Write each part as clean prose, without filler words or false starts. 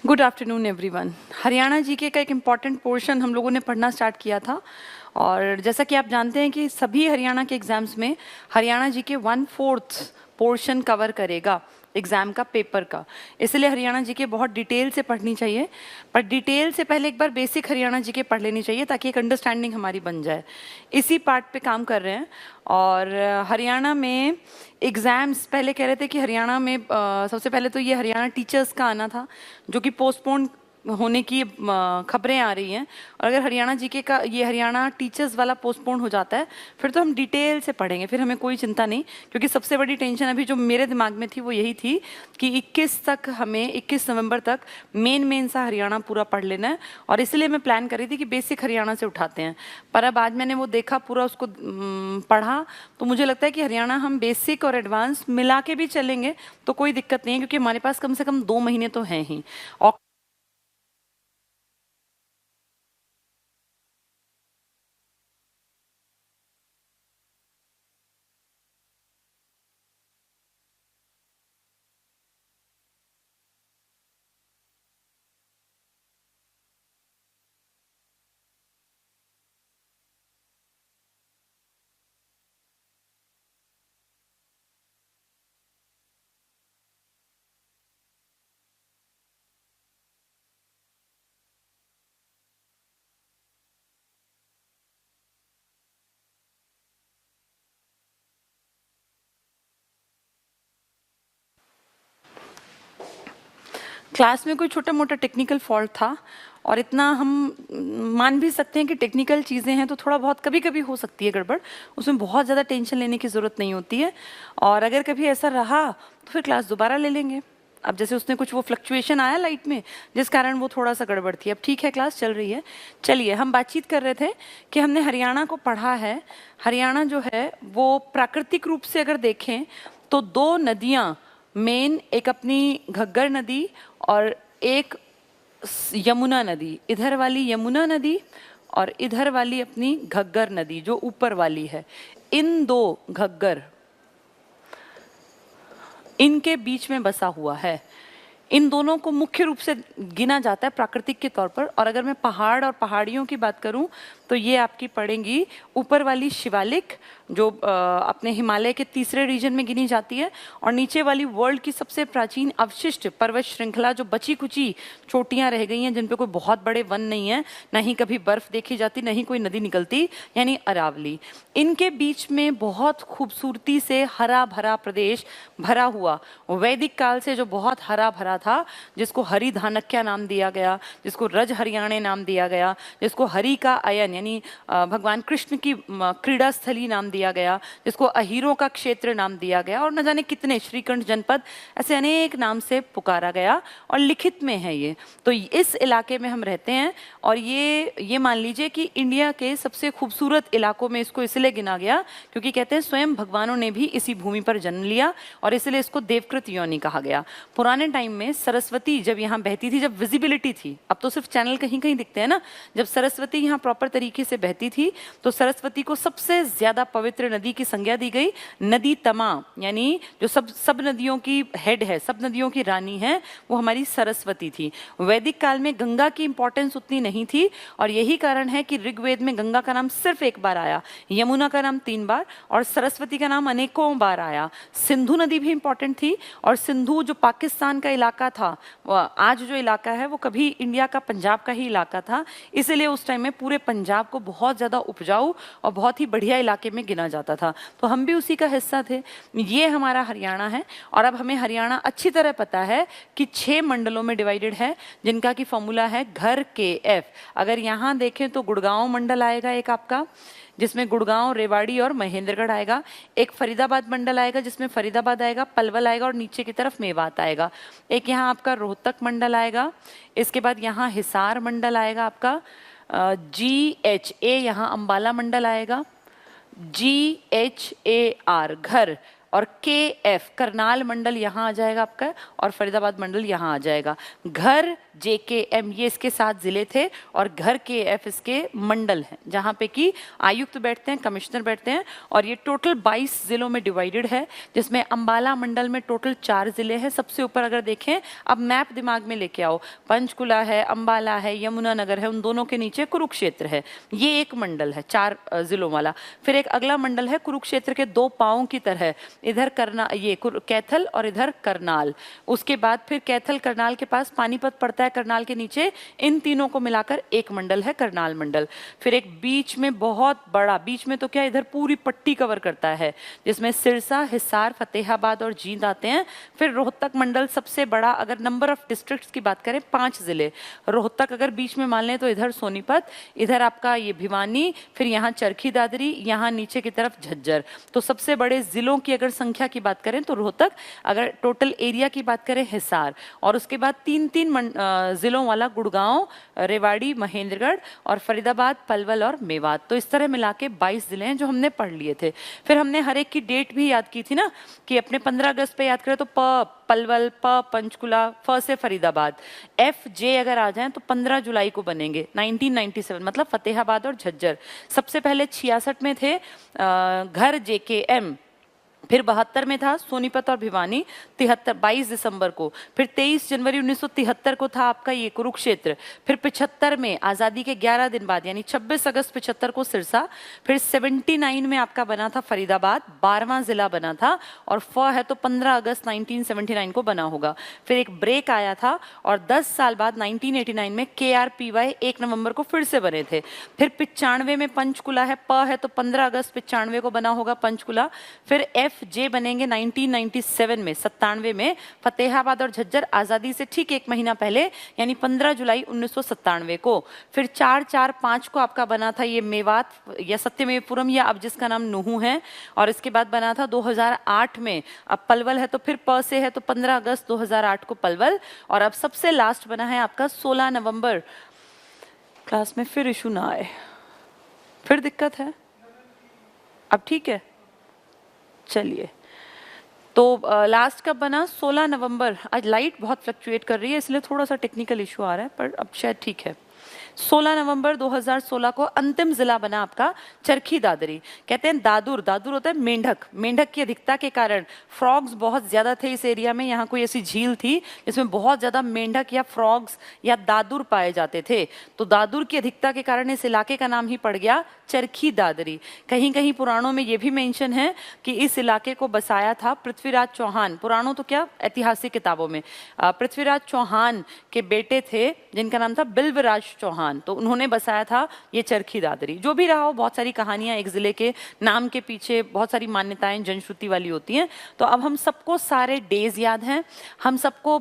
Good afternoon everyone. Haryana GK का एक important portion हम लोगों ने पढ़ना स्टार्ट किया था और जैसा कि आप जानते हैं कि सभी हरियाणा के एग्जाम्स में हरियाणा जीके 1/4 पोर्शन कवर करेगा एग्जाम का पेपर का। इसलिए हरियाणा जीके बहुत डिटेल से पढ़नी चाहिए, पर डिटेल से पहले एक बार बेसिक हरियाणा जीके पढ़ लेनी चाहिए ताकि एक अंडरस्टैंडिंग हमारी बन जाए। इसी पार्ट पे काम कर रहे हैं और हरियाणा में एग्ज़ाम्स पहले कह रहे थे कि हरियाणा में सबसे पहले तो ये हरियाणा टीचर्स का आना था जो कि पोस्टपोन होने की खबरें आ रही हैं। और अगर हरियाणा जीके का ये हरियाणा टीचर्स वाला पोस्टपोन हो जाता है फिर तो हम डिटेल से पढ़ेंगे, फिर हमें कोई चिंता नहीं, क्योंकि सबसे बड़ी टेंशन अभी जो मेरे दिमाग में थी वो यही थी कि 21 नवंबर तक मेन सा हरियाणा पूरा पढ़ लेना है। और इसलिए मैं प्लान कर रही थी कि बेसिक हरियाणा से उठाते हैं, पर अब आज मैंने वो देखा, पूरा उसको पढ़ा, तो मुझे लगता है कि हरियाणा हम बेसिक और एडवांस मिला के भी चलेंगे तो कोई दिक्कत नहीं है, क्योंकि हमारे पास कम से कम 2 महीने तो हैं ही। और क्लास में कोई छोटा मोटा टेक्निकल फॉल्ट था और इतना हम मान भी सकते हैं कि टेक्निकल चीज़ें हैं तो थोड़ा बहुत कभी कभी हो सकती है गड़बड़, उसमें बहुत ज़्यादा टेंशन लेने की ज़रूरत नहीं होती है। और अगर कभी ऐसा रहा तो फिर क्लास दोबारा ले लेंगे। अब जैसे उसने कुछ वो फ्लक्चुएशन आया लाइट में जिस कारण वो थोड़ा सा गड़बड़ थी, अब ठीक है, क्लास चल रही है। चलिए, हम बातचीत कर रहे थे कि हमने हरियाणा को पढ़ा है। हरियाणा जो है वो प्राकृतिक रूप से अगर देखें तो 2 नदियाँ मेन, एक अपनी घग्गर नदी और एक यमुना नदी, इधर वाली यमुना नदी और इधर वाली अपनी घग्गर नदी जो ऊपर वाली है। इन 2 घग्गर इनके बीच में बसा हुआ है। इन दोनों को मुख्य रूप से गिना जाता है प्राकृतिक के तौर पर। और अगर मैं पहाड़ और पहाड़ियों की बात करूं तो ये आपकी पड़ेंगी ऊपर वाली शिवालिक जो अपने हिमालय के तीसरे रीजन में गिनी जाती है, और नीचे वाली वर्ल्ड की सबसे प्राचीन अवशिष्ट पर्वत श्रृंखला जो बची कुची चोटियां रह गई हैं जिन पे कोई बहुत बड़े वन नहीं है, ना ही कभी बर्फ देखी जाती, ना ही कोई नदी निकलती, यानी अरावली। इनके बीच में बहुत खूबसूरती से हरा भरा प्रदेश भरा हुआ, वैदिक काल से जो बहुत हरा भरा था, जिसको हरि धानक्या नाम दिया गया, जिसको रज हरियाणे नाम दिया गया, जिसको हरि का अयन यानी भगवान कृष्ण की क्रीड़ा स्थली नाम दिया गया, जिसको अहीरों का क्षेत्र नाम दिया गया, और न जाने कितने श्रीकंठ जनपद ऐसे अनेक नाम से पुकारा गया और लिखित में है ये। तो इस इलाके में हम रहते हैं और ये मान लीजिए कि इंडिया के सबसे खूबसूरत इलाकों में इसको इसलिए गिना गया क्योंकि कहते हैं स्वयं भगवानों ने भी इसी भूमि पर जन्म लिया और इसलिए इसको देवकृत योनि कहा गया। पुराने टाइम में सरस्वती जब यहाँ बहती थी, जब विजिबिलिटी थी, अब तो सिर्फ चैनल कहीं कहीं दिखते हैं ना, जब सरस्वती यहाँ प्रॉपर तरीके से बहती थी तो सरस्वती को सबसे ज्यादा पवित्र नदी की संज्ञा दी गई। नदी तमा यानी जो सब नदियों की हेड है, सब नदियों की रानी है, वो हमारी सरस्वती थी। वैदिक काल में गंगा की इंपॉर्टेंस उतनी नहीं थी और यही कारण है कि ऋग्वेद में गंगा का नाम सिर्फ 1 बार आया, यमुना का नाम 3 बार और सरस्वती का नाम अनेकों बार आया। सिंधु नदी भी इंपॉर्टेंट थी और सिंधु जो पाकिस्तान का इलाका था, आज जो इलाका है वो कभी इंडिया का पंजाब का ही इलाका था, इसलिए उस टाइम में पूरे पंजाब को बहुत ज़्यादा उपजाऊ और बहुत ही बढ़िया इलाके में गिना जाता था, तो हम भी उसी का हिस्सा थे। ये हमारा हरियाणा है और अब हमें हरियाणा अच्छी तरह पता है कि 6 मंडलों में डिवाइडेड है जिनका की फॉर्मूला है घर के एफ। अगर यहाँ देखें तो गुड़गांव मंडल आएगा एक आपका, जिसमें गुड़गांव, रेवाड़ी और महेंद्रगढ़ आएगा। एक फरीदाबाद मंडल आएगा जिसमें फरीदाबाद आएगा, पलवल आएगा और नीचे की तरफ मेवात आएगा। एक यहाँ आपका रोहतक मंडल आएगा, इसके बाद यहाँ हिसार मंडल आएगा आपका, GHA यहाँ अंबाला मंडल आएगा, GHAR घर और KF करनाल मंडल यहाँ आ जाएगा आपका, और फरीदाबाद मंडल यहाँ आ जाएगा। घर JKM ये इसके 7 जिले थे, और घर KF इसके मंडल हैं जहाँ पे कि आयुक्त बैठते हैं, कमिश्नर बैठते हैं, और ये टोटल 22 जिलों में डिवाइडेड है, जिसमें अंबाला मंडल में टोटल 4 जिले हैं। सबसे ऊपर अगर देखें, अब मैप दिमाग में लेके आओ, पंचकुला है, अंबाला है, यमुनानगर है, उन दोनों के नीचे कुरुक्षेत्र है। ये एक मंडल है 4 जिलों वाला। फिर एक अगला मंडल है कुरुक्षेत्र के 2 पांवों की तरह, इधर कैथल और इधर करनाल। उसके बाद फिर कैथल करनाल के पास पानीपत पड़ता है, करनाल के नीचे। इन तीनों को मिलाकर एक मंडल है करनाल मंडल। फिर एक बीच में बहुत बड़ा, बीच में तो क्या इधर पूरी पट्टी कवर करता है, जिसमें सिरसा, हिसार, फतेहाबाद और जींद आते हैं। फिर रोहतक मंडल सबसे बड़ा, अगर नंबर ऑफ डिस्ट्रिक्ट्स की बात करें 5 जिले। रोहतक अगर बीच में मान लें तो इधर सोनीपत, इधर आपका ये भिवानी, फिर यहाँ चरखी दादरी, यहाँ नीचे की तरफ झज्जर। तो सबसे बड़े जिलों की अगर संख्या की बात करें तो रोहतक, अगर टोटल एरिया की बात करें हिसार, और उसके बाद 3-3 जिलों वाला गुड़गांव, रेवाड़ी, महेंद्रगढ़ और फरीदाबाद, पलवल और मेवात। तो इस तरह मिला के 22 जिले हैं जो हमने पढ़ लिए थे। फिर हमने हर एक की डेट भी याद की थी ना, कि अपने 15 अगस्त पे याद करें तो पलवल, पंचकुला, से फरीदाबाद, FJ अगर आ जाएं तो 15 जुलाई को बनेंगे 1997, मतलब फतेहाबाद और झज्जर। सबसे पहले 66 में थे घर JKM, फिर 72 में था सोनीपत और भिवानी 22 दिसंबर को, फिर 23 जनवरी 1973 को था आपका ये कुरुक्षेत्र, फिर 75 में आज़ादी के 11 दिन बाद यानी 26 अगस्त 75 को सिरसा, फिर 79 में आपका बना था फरीदाबाद, 12वां जिला बना था, और है तो 15 अगस्त 1979 को बना होगा। फिर एक ब्रेक आया था और 10 साल बाद 1989 में KRPY 1 नवंबर को फिर से बने थे। फिर 95 में पंचकुला है तो 15 अगस्त 95 को बना होगा पंचकुला। फिर FJ बनेंगे 1997 में, 97 में फतेहाबाद और झज्जर आज़ादी से ठीक 1 महीना पहले यानी 15 जुलाई 1997 को। फिर 4-4-5 को आपका बना था ये मेवात या सत्यमेवपुरम, या अब जिसका नाम नुहू है, और इसके बाद बना था 2008 में। अब पलवल है तो फिर से है तो 15 अगस्त 2008 को पलवल, और अब सबसे लास्ट बना है आपका 16 नवंबर। क्लास में फिर इशू ना आए, फिर दिक्कत है, अब ठीक है। चलिए, तो लास्ट कब बना? 16 नवंबर। आज लाइट बहुत फ्लक्चुएट कर रही है इसलिए थोड़ा सा टेक्निकल इशू आ रहा है, पर अब शायद ठीक है। 16 नवंबर 2016 को अंतिम जिला बना आपका चरखी दादरी। कहते हैं दादुर होता है मेंढक, मेंढक की अधिकता के कारण फ्रॉग्स बहुत ज्यादा थे इस एरिया में। यहाँ कोई ऐसी झील थी जिसमें बहुत ज्यादा मेंढक या फ्रॉग्स या दादुर पाए जाते थे, तो दादुर की अधिकता के कारण इस इलाके का नाम ही पड़ गया चरखी दादरी। कहीं कहीं पुराणों में ये भी मेंशन है कि इस इलाके को बसाया था पृथ्वीराज चौहान। पुराणों तो क्या, ऐतिहासिक किताबों में पृथ्वीराज चौहान के बेटे थे जिनका नाम था बिल्वराज चौहान, तो उन्होंने बसाया था ये चरखी दादरी। जो भी रहा हो, बहुत सारी कहानियां एक जिले के नाम के पीछे, बहुत सारी मान्यताएं जनश्रुति वाली होती हैं। तो अब हम सबको सारे डेज याद हैं, हम सबको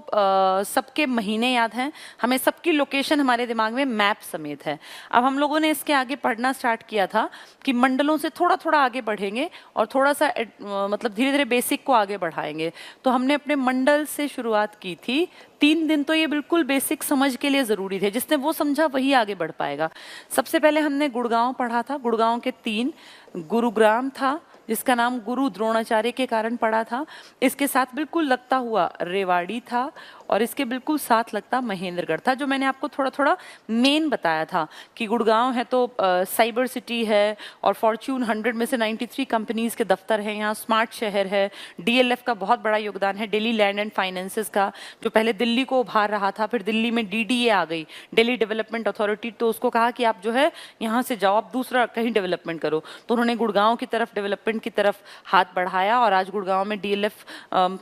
सबके महीने याद हैं, हमें सबकी लोकेशन हमारे दिमाग में मैप समेत है। अब हम लोगों ने इसके आगे पढ़ना स्टार्ट किया था कि मंडलों से थोड़ा थोड़ा आगे बढ़ेंगे और थोड़ा सा मतलब धीरे धीरे बेसिक को आगे बढ़ाएंगे। तो हमने अपने मंडल से शुरुआत की थी। 3 दिन तो ये बिल्कुल बेसिक समझ के लिए जरूरी थे, जिसने वो समझा वही आगे बढ़ पाएगा। सबसे पहले हमने गुड़गांव पढ़ा था, गुड़गांव के 3, गुरुग्राम था जिसका नाम गुरु द्रोणाचार्य के कारण पड़ा था, इसके साथ बिल्कुल लगता हुआ रेवाड़ी था, और इसके बिल्कुल साथ लगता महेंद्रगढ़ था, जो मैंने आपको थोड़ा थोड़ा मेन बताया था कि गुड़गांव है तो साइबर सिटी है, और फॉर्च्यून 100 में से 93 कंपनीज के दफ्तर हैं यहाँ, स्मार्ट शहर है, DLF का बहुत बड़ा योगदान है, दिल्ली लैंड एंड फाइनेंसेस का, जो पहले दिल्ली को उभार रहा था, फिर दिल्ली में DDA आ गई, दिल्ली डेवलपमेंट अथॉरिटी, तो उसको कहा कि आप जो है यहाँ से जाओ, आप दूसरा कहीं डेवलपमेंट करो, तो उन्होंने गुड़गांव की तरफ डेवलपमेंट की तरफ हाथ बढ़ाया, और आज गुड़गांव में DLF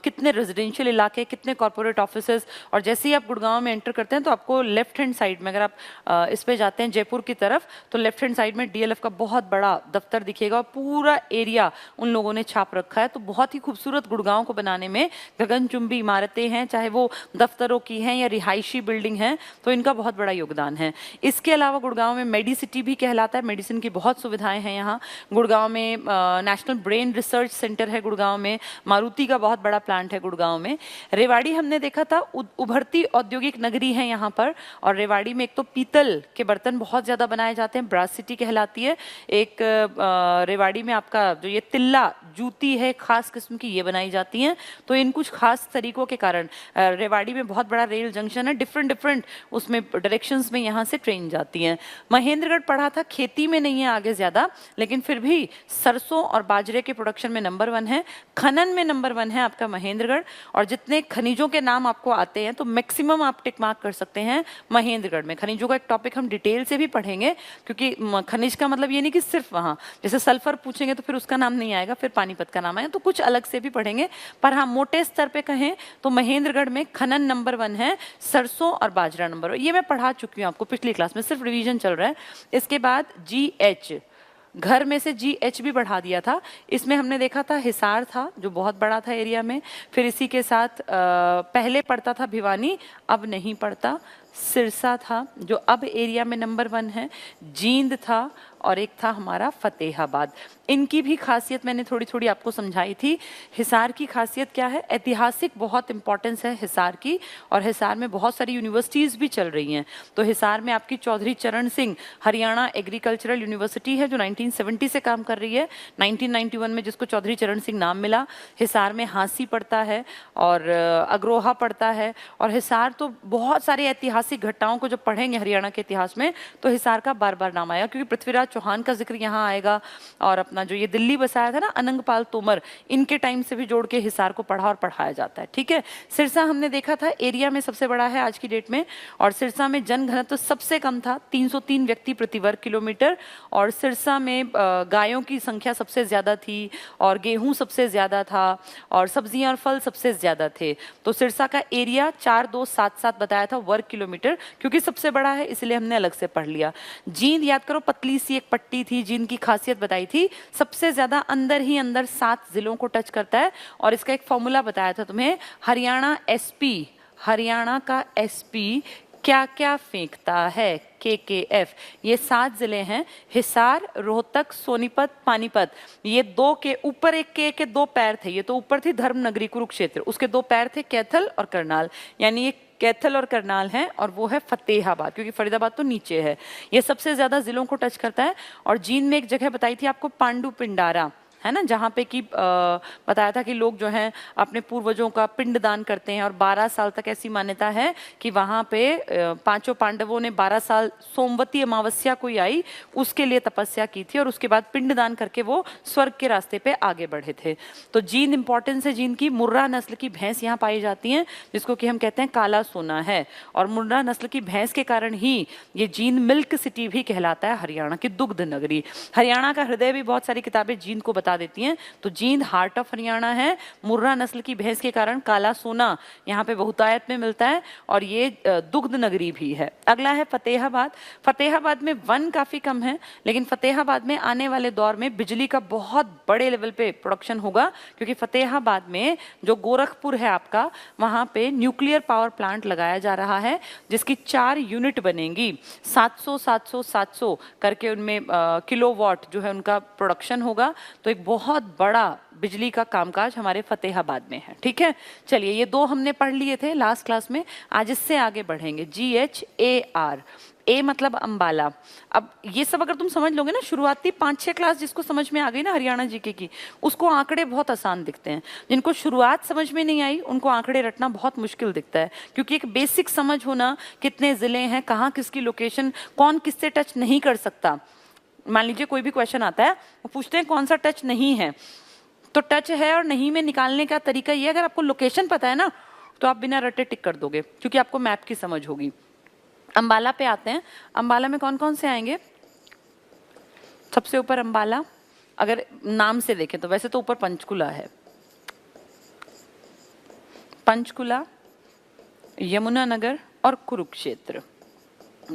कितने रेजिडेंशियल इलाके, कितने कॉर्पोरेट ऑफिसेज, और जैसे ही आप गुड़गांव में एंटर करते हैं तो आपको लेफ्ट हैंड साइड में, अगर आप इस पे जाते हैं जयपुर की तरफ, तो लेफ्ट हैंड साइड में DLF का बहुत बड़ा दफ्तर दिखेगा, और पूरा एरिया उन लोगों ने छाप रखा है। तो बहुत ही खूबसूरत गुड़गांव को बनाने में गगनचुंबी इमारतें हैं, चाहे वो दफ्तरों की हैं या रिहायशी बिल्डिंग हैं, तो इनका बहुत बड़ा योगदान है। इसके अलावा गुड़गांव में मेडिसिटी भी कहलाता है, मेडिसिन की बहुत सुविधाएं हैं यहाँ। गुड़गांव में नेशनल ब्रेन रिसर्च सेंटर है, गुड़गांव में मारुति का बहुत बड़ा प्लांट है गुड़गांव में। रेवाड़ी हमने देखा था उभरती औद्योगिक नगरी है यहाँ पर, और रेवाड़ी में एक तो पीतल के बर्तन बहुत ज्यादा बनाए जाते हैं, ब्रास सिटी कहलाती है। एक रेवाड़ी में आपका जो ये तिल्ला जूती है खास किस्म की, ये बनाई जाती हैं। तो इन कुछ खास तरीकों के कारण रेवाड़ी में बहुत बड़ा रेल जंक्शन है, डिफरेंट डिफरेंट उसमें डायरेक्शंस में यहाँ से ट्रेन जाती हैं। महेंद्रगढ़ पढ़ा था, खेती में नहीं है आगे ज़्यादा, लेकिन फिर भी सरसों और बाजरे के प्रोडक्शन में नंबर 1 है, खनन में नंबर 1 है आपका महेंद्रगढ़। और जितने खनिजों के नाम आपको आते हैं तो मैक्सिमम आप टिक मार्क कर सकते हैं महेंद्रगढ़ में। खनिजों का एक टॉपिक हम डिटेल से भी पढ़ेंगे, क्योंकि खनिज का मतलब ये नहीं कि सिर्फ वहाँ, जैसे सल्फर पूछेंगे तो फिर उसका नाम नहीं आएगा, फिर पानीपत का नाम आएगा, तो कुछ अलग से भी पढ़ेंगे। पर हाँ, मोटे स्तर पे कहें तो महेंद्रगढ़ में खनन नंबर 1 है, सरसों और बाजरा नंबर 1। ये मैं पढ़ा चुकी हूँ आपको पिछली क्लास में, सिर्फ रिवीजन चल रहा है। इसके बाद GH, घर में से GH भी बढ़ा दिया था। इसमें हमने देखा था हिसार था जो बहुत बड़ा था एरिया में, फिर इसी के साथ पहले पड़ता था भिवानी, अब नहीं पड़ता। सिरसा था जो अब एरिया में नंबर 1 है, जींद था, और एक था हमारा फतेहाबाद। इनकी भी खासियत मैंने थोड़ी थोड़ी आपको समझाई थी। हिसार की खासियत क्या है, ऐतिहासिक बहुत इंपॉर्टेंस है हिसार की, और हिसार में बहुत सारी यूनिवर्सिटीज़ भी चल रही हैं। तो हिसार में आपकी चौधरी चरण सिंह हरियाणा एग्रीकल्चरल यूनिवर्सिटी है जो 1970 से काम कर रही है, 1991 में जिसको चौधरी चरण सिंह नाम मिला। हिसार में हांसी पड़ता है और अग्रोहा पड़ता है, और हिसार तो बहुत सारी ऐतिहासिक घटनाओं को जब पढ़ेंगे हरियाणा के इतिहास में तो हिसार का बार बार नाम आएगा, क्योंकि पृथ्वीराज चौहान का जिक्र यहाँ आएगा, और अपना जो ये दिल्ली बसाया था ना अनंगपाल तोमर, इनके टाइम से भी जोड़ के हिसार को पढ़ा और पढ़ाया जाता है। ठीक है, सिरसा हमने देखा था एरिया में सबसे बड़ा है आज की डेट में, और सिरसा में जनघनत्व तो सबसे कम था, 303 व्यक्ति प्रति वर्ग किलोमीटर, और सिरसा में गायों की संख्या सबसे ज्यादा थी, और गेहूं सबसे ज्यादा था, और सब्जियां और फल सबसे ज्यादा थे। तो सिरसा का एरिया 4277 बताया था वर्ग किलोमीटर, क्योंकि सबसे बड़ा है इसलिए हमने अलग से पढ़ लिया। जींद याद करो, पतली सी एक पट्टी थी, जिनकी खासियत बताई थी, सबसे ज्यादा अंदर ही अंदर 7 जिलों को टच करता है, और इसका एक फॉर्मूला बताया था तुम्हें, हरियाणा SP, हरियाणा का SP क्या क्या फेंकता है, KKF। ये 7 जिले हैं, हिसार, रोहतक, सोनीपत, पानीपत। ये 2 के ऊपर एक के 2 पैर थे, ये तो ऊपर थी धर्मनगरी कुरुक्षेत्र, उसके 2 पैर थे कैथल और करनाल, यानी ये कैथल और करनाल है, और वो है फतेहाबाद, क्योंकि फरीदाबाद तो नीचे है। ये सबसे ज्यादा जिलों को टच करता है। और जींद में एक जगह बताई थी आपको, पांडु पिंडारा है ना, जहाँ पे कि बताया था कि लोग जो हैं अपने पूर्वजों का पिंड दान करते हैं, और 12 साल तक ऐसी मान्यता है कि वहाँ पे 5 पांडवों ने 12 साल सोमवती अमावस्या कोई आई उसके लिए तपस्या की थी, और उसके बाद पिंड दान करके वो स्वर्ग के रास्ते पे आगे बढ़े थे। तो जींद इंपॉर्टेंस है, जींद की मुर्रा नस्ल की भैंस यहाँ पाई जाती हैं, जिसको कि हम कहते हैं काला सोना है, और मुर्रा नस्ल की भैंस के कारण ही ये जींद मिल्क सिटी भी कहलाता है, हरियाणा की दुग्ध नगरी। हरियाणा का हृदय भी बहुत सारी किताबें जींद को बता देती हैं। तो जींद हार्ट ऑफ हरियाणा है, मुर्रा नस्ल की भैंस के कारण काला सोना यहाँ पे बहुतायत में मिलता है, और ये दुग्ध नगरी भी है। अगला है फतेहाबाद। फतेहाबाद में वन काफी कम है, लेकिन फतेहाबाद में आने वाले दौर में बिजली का बहुत बड़े लेवल पे प्रोडक्शन होगा, क्योंकि फतेहाबाद में जो गोरखपुर है आपका, वहां पे न्यूक्लियर पावर प्लांट लगाया जा रहा है, जिसकी 4 यूनिट बनेंगी, 700 700 700 करके उनमें किलोवाट जो है उनका प्रोडक्शन होगा। तो एक बहुत बड़ा बिजली का कामकाज हमारे फतेहाबाद में है। ठीक है, चलिए ये 2 हमने पढ़ लिए थे लास्ट क्लास में, आज इससे आगे बढ़ेंगे। GHAR, A मतलब अंबाला। अब ये सब अगर तुम समझ लोगे ना, शुरुआती 5-6 क्लास जिसको समझ में आ गई ना हरियाणा जीके की, उसको आंकड़े बहुत आसान दिखते हैं। जिनको शुरुआत समझ में नहीं आई उनको आंकड़े रटना बहुत मुश्किल दिखता है, क्योंकि एक बेसिक समझ होना, कितने जिले हैं, कहाँ किसकी लोकेशन, कौन किससे टच नहीं कर सकता। मान लीजिए कोई भी क्वेश्चन आता है, वो पूछते हैं कौन सा टच नहीं है, तो टच है और नहीं में निकालने का तरीका ये, अगर आपको लोकेशन पता है ना तो आप बिना रटे टिक कर दोगे, क्योंकि आपको मैप की समझ होगी। अंबाला पे आते हैं। अंबाला में कौन कौन से आएंगे? सबसे ऊपर अंबाला, अगर नाम से देखें तो वैसे तो ऊपर पंचकुला है, पंचकुला, यमुनानगर और कुरुक्षेत्र,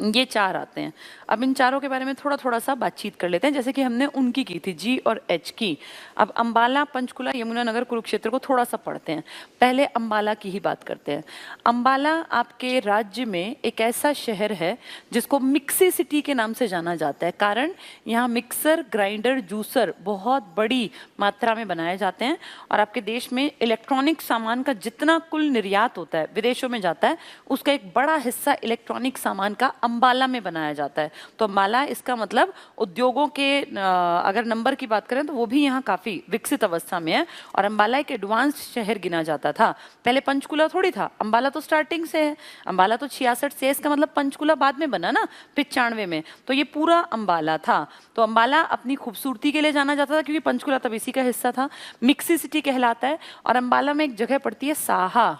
ये 4 आते हैं। अब इन चारों के बारे में थोड़ा थोड़ा सा बातचीत कर लेते हैं, जैसे कि हमने उनकी की थी G और H की। अब अंबाला, पंचकुला, यमुनानगर, कुरुक्षेत्र को थोड़ा सा पढ़ते हैं। पहले अंबाला की ही बात करते हैं। अंबाला आपके राज्य में एक ऐसा शहर है जिसको मिक्सी सिटी के नाम से जाना जाता है, कारण यहाँ मिक्सर, ग्राइंडर, जूसर बहुत बड़ी मात्रा में बनाए जाते हैं, और आपके देश में इलेक्ट्रॉनिक सामान का जितना कुल निर्यात होता है विदेशों में जाता है, उसका एक बड़ा हिस्सा इलेक्ट्रॉनिक सामान का अंबाला में बनाया जाता है। तो अंबाला इसका मतलब उद्योगों के अगर नंबर की बात करें तो वो भी यहाँ काफी विकसित अवस्था में है और अंबाला एक एडवांस्ड शहर गिना जाता था। पहले पंचकुला थोड़ी था, अंबाला तो स्टार्टिंग से है। अंबाला तो 66 से, इसका मतलब पंचकुला बाद में बना ना 95 में, तो ये पूरा अंबाला था। तो अंबाला अपनी खूबसूरती के लिए जाना जाता था क्योंकि पंचकुला तब इसी का हिस्सा था, मिक्सी सिटी कहलाता है। और अंबाला में एक जगह पड़ती है साहा,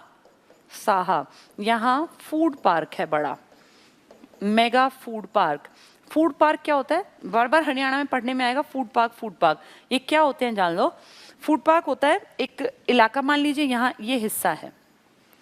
साहा यहाँ फूड पार्क है बड़ा, mega food park. Food park क्या होता है, बार बार हरियाणा में पढ़ने में आएगा फूड पार्क फूड पार्क, ये क्या होते हैं जान लो। फूड पार्क होता है एक इलाका, मान लीजिए यहाँ ये हिस्सा है,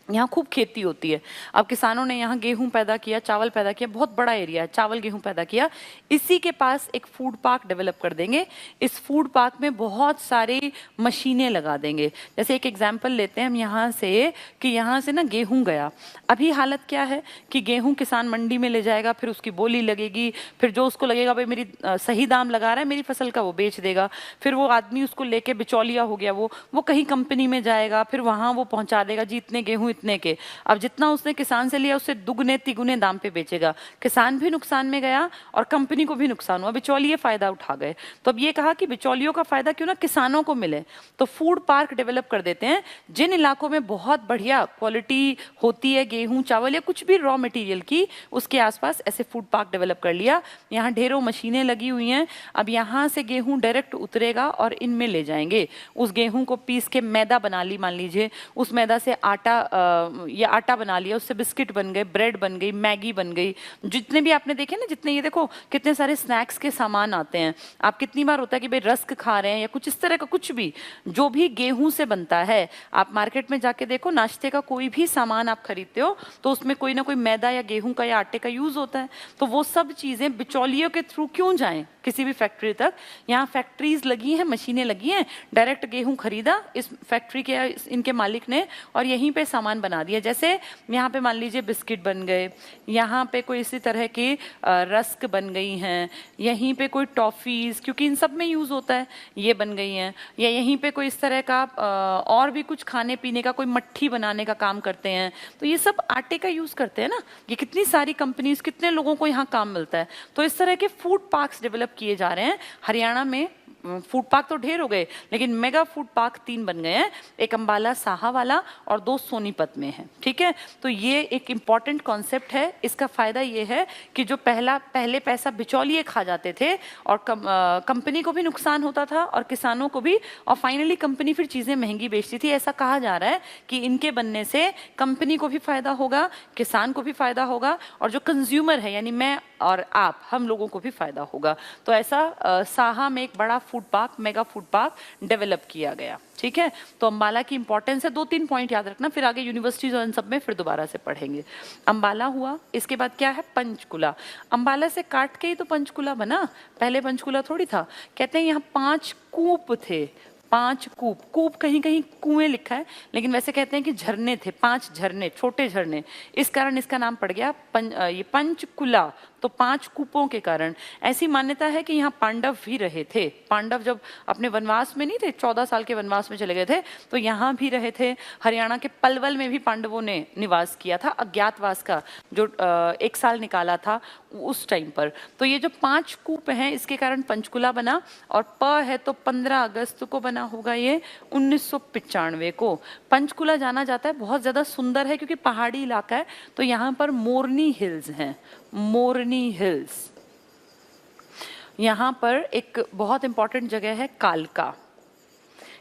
यहाँ खूब खेती होती है। अब किसानों ने यहाँ गेहूं पैदा किया, चावल पैदा किया, बहुत बड़ा एरिया है, चावल गेहूं पैदा किया, इसी के पास एक फूड पार्क डेवलप कर देंगे। इस फूड पार्क में बहुत सारी मशीनें लगा देंगे। जैसे एक एग्जांपल लेते हैं हम यहाँ से कि यहाँ से ना गेहूं गया, अभी हालत क्या है कि गेहूं किसान मंडी में ले जाएगा, फिर उसकी बोली लगेगी, फिर जो उसको लगेगा भाई मेरी सही दाम लगा रहा है मेरी फसल का, वो बेच देगा। फिर वो आदमी उसको लेके, बिचौलिया हो गया वो कहीं कंपनी में जाएगा, फिर वहाँ वो पहुँचा देगा जी इतने गेहूँ इतने के। अब जितना उसने किसान से लिया उससे दुगने तिगुने दाम पे बेचेगा, किसान भी नुकसान में गया और कंपनी को भी नुकसान हुआ, बिचौलिए फायदा उठा गए। तो अब ये कहा कि बिचौलियों का फायदा क्यों ना किसानों को मिले, तो फूड पार्क डेवलप कर देते हैं। जिन इलाकों में बहुत बढ़िया क्वालिटी होती है गेहूं चावल या कुछ भी रॉ मटेरियल की, उसके आसपास ऐसे फूड पार्क डेवलप कर लिया। यहाँ ढेरों मशीनें लगी हुई हैं। अब यहाँ से गेहूं डायरेक्ट उतरेगा और इनमें ले जाएंगे। उस गेहूं को पीस के मैदा बना ली, मान लीजिए उस मैदा से आटा ये आटा बना लिया, उससे बिस्किट बन गए, ब्रेड बन गई, मैगी बन गई। जितने भी आपने देखे ना, जितने ये देखो कितने सारे स्नैक्स के सामान आते हैं। आप कितनी बार होता है कि भाई रस्क खा रहे हैं या कुछ इस तरह का, कुछ भी जो भी गेहूं से बनता है, आप मार्केट में जाके देखो, नाश्ते का कोई भी सामान आप खरीदते हो तो उसमें कोई ना कोई मैदा या गेहूं का या आटे का यूज होता है। तो वो सब चीजें बिचौलियों के थ्रू क्यों जाएं किसी भी फैक्ट्री तक। यहाँ फैक्ट्रीज लगी हैं, मशीनें लगी हैं, डायरेक्ट गेहूं खरीदा इस फैक्ट्री के इनके मालिक ने और यहीं पे सामान बना दिया। जैसे यहाँ पे मान लीजिए बिस्किट बन गए, यहाँ पे कोई इसी तरह की रस्क बन गई हैं, यहीं पे कोई टॉफीज, क्योंकि इन सब में यूज होता है, ये बन गई हैं। या यहीं पे कोई इस तरह का और भी कुछ खाने पीने का, कोई मट्ठी बनाने का काम करते हैं, तो ये सब आटे का यूज करते हैं ना। ये कितनी सारी कंपनीज, कितने लोगों को यहाँ काम मिलता है। तो इस तरह के फूड पार्क्स डेवलप किए जा रहे हैं हरियाणा में। फूड पार्क तो ढेर हो गए, लेकिन मेगा फूड पार्क 3 बन गए हैं, एक अंबाला साहा वाला और 2 सोनीपत में है। ठीक है, तो ये एक इंपॉर्टेंट कॉन्सेप्ट है। इसका फायदा ये है कि जो पहले पैसा बिचौलिए खा जाते थे और कंपनी को भी नुकसान होता था और किसानों को भी, और फाइनली कंपनी फिर चीजें महंगी बेचती थी। ऐसा कहा जा रहा है कि इनके बनने से कंपनी को भी फायदा होगा, किसान को भी फायदा होगा और जो कंज्यूमर है यानी मैं और आप, हम लोगों को भी फायदा होगा। तो ऐसा साहा में एक बड़ा food park, mega food park develop किया गया। ठीक है, तो अंबाला की इंपॉर्टेंस है। 2-3 पॉइंट याद रखना, फिर आगे यूनिवर्सिटीज और इन सब में फिर दोबारा से पढ़ेंगे। अंबाला हुआ, इसके बाद क्या है, पंचकुला। अंबाला से काट के ही तो पंचकुला बना, पहले पंचकुला थोड़ी था। कहते हैं यहाँ 5 कूप थे, 5 कूप। कूप कहीं कहीं कुएं लिखा है, लेकिन वैसे कहते हैं कि झरने थे, 5 झरने, छोटे झरने, इस कारण इसका नाम पड़ गया ये पंचकुला। तो 5 कूपों के कारण। ऐसी मान्यता है कि यहाँ पांडव भी रहे थे। पांडव जब अपने वनवास में नहीं थे, 14 साल के वनवास में चले गए थे, तो यहाँ भी रहे थे। हरियाणा के पलवल में भी पांडवों ने निवास किया था, अज्ञातवास का जो 1 साल निकाला था उस टाइम पर। तो ये जो 5 कूप हैं, इसके कारण पंचकुला बना। और प है तो 15 अगस्त को बना होगा ये, 1995 को। पंचकुला जाना जाता है, बहुत ज्यादा सुंदर है क्योंकि पहाड़ी इलाका है। तो यहाँ पर मोरनी हिल्स हैं, मोरनी हिल्स। यहाँ पर एक बहुत इंपॉर्टेंट जगह है कालका।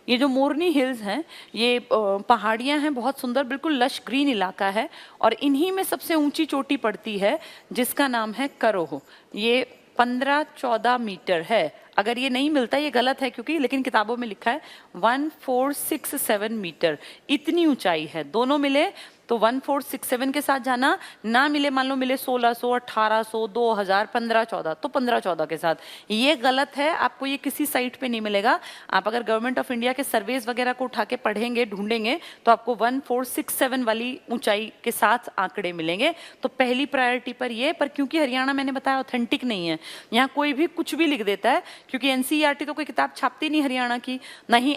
ये जो मोरनी हिल्स हैं, ये पहाड़ियाँ हैं बहुत सुंदर, बिल्कुल लश ग्रीन इलाका है। और इन्हीं में सबसे ऊंची चोटी पड़ती है जिसका नाम है करोह। ये 15-14 मीटर है। अगर ये नहीं मिलता, ये गलत है क्योंकि, लेकिन किताबों में लिखा है 1467 मीटर इतनी ऊंचाई है। दोनों मिले तो 1467 के साथ जाना, ना मिले मान लो मिले 1600, 1800, 2000, 15-14, तो 15-14 के साथ। ये गलत है, आपको ये किसी साइट पे नहीं मिलेगा। आप अगर गवर्नमेंट ऑफ इंडिया के सर्वेज वगैरह को उठा के पढ़ेंगे, ढूंढेंगे, तो आपको 1467 वाली ऊंचाई के साथ आंकड़े मिलेंगे। तो पहली प्रायोरिटी पर ये, पर क्योंकि हरियाणा मैंने बताया ऑथेंटिक नहीं है, यहाँ कोई भी कुछ भी लिख देता है, क्योंकि एनसीईआरटी तो कोई किताब छापती नहीं हरियाणा की, नहीं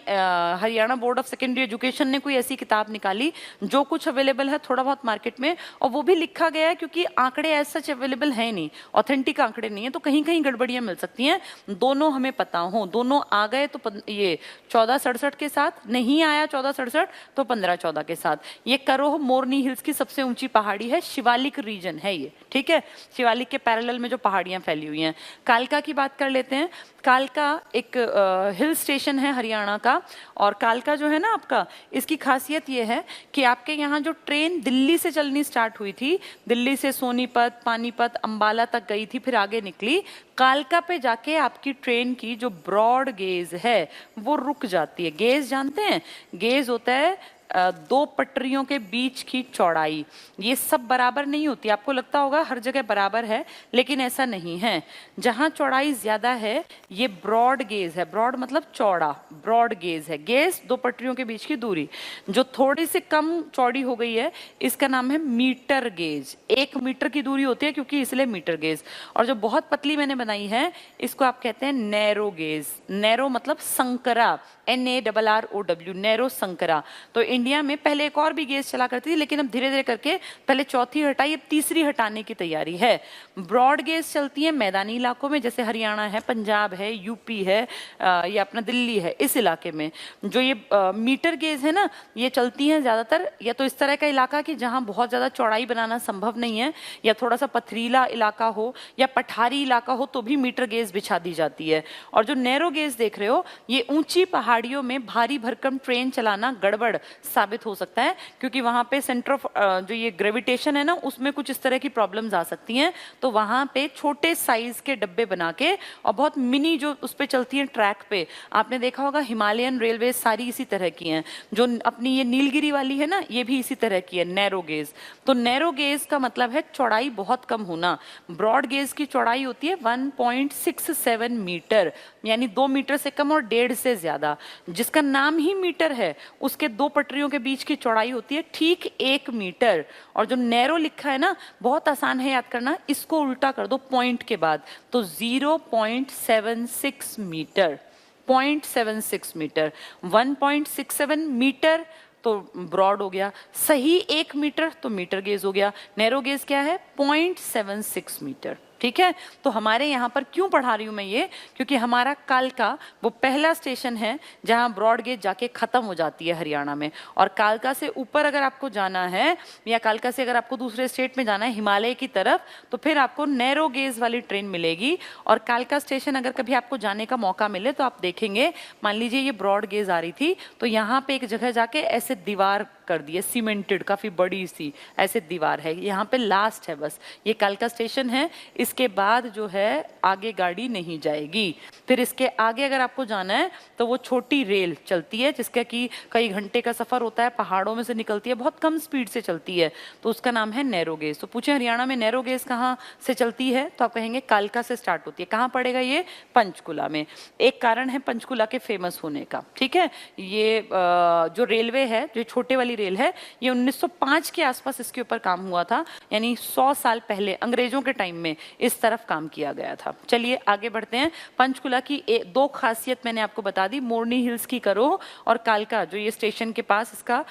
Haryana board of secondary education ने कोई ऐसी किताब निकाली। जो कुछ अवेलेबल अवेलेबल है थोड़ा बहुत मार्केट में, और वो भी लिखा गया है क्योंकि आंकड़े ऐसे सच अवेलेबल है नहीं, ऑथेंटिक आंकड़े नहीं है, तो कहीं कहीं गड़बड़ियां मिल सकती हैं। दोनों हमें पता हो, दोनों आ गए तो ये 1467 के साथ, नहीं आया 1467 तो 1514 के साथ। ये करोह मोरनी हिल्स की सबसे ऊंची पहाड़ी है, शिवालिक रीजन है ये, ठीक है, शिवालिक के पैरेलल में जो पहाड़ियां फैली हुई हैं। कालका की बात कर लेते हैं। कालका एक हिल स्टेशन है हरियाणा का, और कालका जो है ना आपका, इसकी खासियत ये है कि आपके यहाँ जो ट्रेन दिल्ली से चलनी स्टार्ट हुई थी, दिल्ली से सोनीपत, पानीपत, अंबाला तक गई थी, फिर आगे निकली, कालका पे जाके आपकी ट्रेन की जो ब्रॉड गेज है वो रुक जाती है। गेज जानते हैं? गेज होता है दो पटरियों के बीच की चौड़ाई। ये सब बराबर नहीं होती, आपको लगता होगा हर जगह बराबर है, लेकिन ऐसा नहीं है। जहां चौड़ाई ज्यादा है ये ब्रॉड गेज है, ब्रॉड मतलब चौड़ा, ब्रॉड गेज है। गेज दो पटरियों के बीच की दूरी। जो थोड़ी सी कम चौड़ी हो गई है इसका नाम है मीटर गेज। 1 मीटर की दूरी होती है क्योंकि इसलिए मीटर गेज। और जो बहुत पतली मैंने बनाई है इसको आप कहते हैं नैरो गेज। नैरो मतलब संकरा, NARROW, नैरो संकरा। तो इंडिया में पहले एक और भी गेज चला करती थी, लेकिन अब धीरे धीरे करके पहले चौथी हटाई, अब तीसरी हटाने की तैयारी है। ब्रॉड गेज चलती है मैदानी इलाकों में, जैसे हरियाणा है, पंजाब है, यूपी है, या अपना दिल्ली है, इस इलाके में। जो ये मीटर गेज है ना, ये चलती हैं ज्यादातर या तो इस तरह का इलाका कि जहां बहुत ज्यादा चौड़ाई बनाना संभव नहीं है, या थोड़ा सा पथरीला इलाका हो या पठारी इलाका हो तो भी मीटर गेज बिछा दी जाती है। और जो नैरो गेज देख रहे हो, ये ऊंची पहाड़ियों में भारी भरकम ट्रेन चलाना गड़बड़ साबित हो सकता है, क्योंकि वहां पे सेंटर ऑफ जो ये ग्रेविटेशन है ना, उसमें कुछ इस तरह की प्रॉब्लम्स आ सकती हैं। तो वहां पे छोटे साइज के डब्बे बना के और बहुत मिनी जो उस पे चलती हैं ट्रैक पे, आपने देखा होगा हिमालयन रेलवे सारी इसी तरह की हैं। जो अपनी ये नीलगिरी वाली है ना, ये भी इसी तरह की है, नैरो गेज। तो नैरो गेज का मतलब है चौड़ाई बहुत कम होना। ब्रॉड गेज की चौड़ाई होती है 1.67 मीटर, यानी 2 मीटर से कम और 1.5 से ज्यादा। जिसका नाम ही मीटर है, उसके दो पटरियों के बीच की चौड़ाई होती है ठीक 1 मीटर। और जो नैरो लिखा है ना, बहुत आसान है याद करना, इसको उल्टा कर दो पॉइंट के बाद, तो 0.76 मीटर, 0.76 मीटर। 1.67 मीटर तो ब्रॉड हो गया, सही 1 मीटर तो मीटर गेज हो गया। नैरो गेज क्या है? 0.76 मीटर, ठीक है। तो हमारे यहाँ पर क्यों पढ़ा रही हूँ मैं ये, क्योंकि हमारा कालका वो पहला स्टेशन है जहाँ ब्रॉड गेज जाके खत्म हो जाती है हरियाणा में। और कालका से ऊपर अगर आपको जाना है, या कालका से अगर आपको दूसरे स्टेट में जाना है हिमालय की तरफ, तो फिर आपको नैरो गेज वाली ट्रेन मिलेगी। और कालका स्टेशन अगर कभी आपको जाने का मौका मिले तो आप देखेंगे, मान लीजिए ये ब्रॉड गेज आ रही थी, तो यहाँ पे एक जगह जाके ऐसे दीवार कर दी है, सीमेंटेड, काफी बड़ी सी ऐसे दीवार है, यहाँ पे लास्ट है बस, ये कालका स्टेशन है। इसके बाद जो है आगे गाड़ी नहीं जाएगी। फिर इसके आगे अगर आपको जाना है तो वो छोटी रेल चलती है, जिसका कि कई घंटे का सफर होता है, पहाड़ों में से निकलती है, बहुत कम स्पीड से चलती है, तो उसका नाम है नैरो गेज। तो पूछे हरियाणा में नैरो गेज कहाँ से चलती है, तो आप कहेंगे कालका से स्टार्ट होती है। कहाँ पड़ेगा ये? पंचकुला में। एक कारण है पंचकुला के फेमस होने का, ठीक है। ये जो रेलवे है, जो छोटे वाली रेल है, ये 1905 के आसपास इसके ऊपर काम हुआ था, यानी 100 साल पहले अंग्रेजों के टाइम में इस तरफ काम किया गया था। चलिए आगे बढ़ते हैं। पंचकुला की दो खासियत मैंने आपको बता दी, मोरनी हिल्स की करोह और कालका जो ये स्टेशन के पास इसका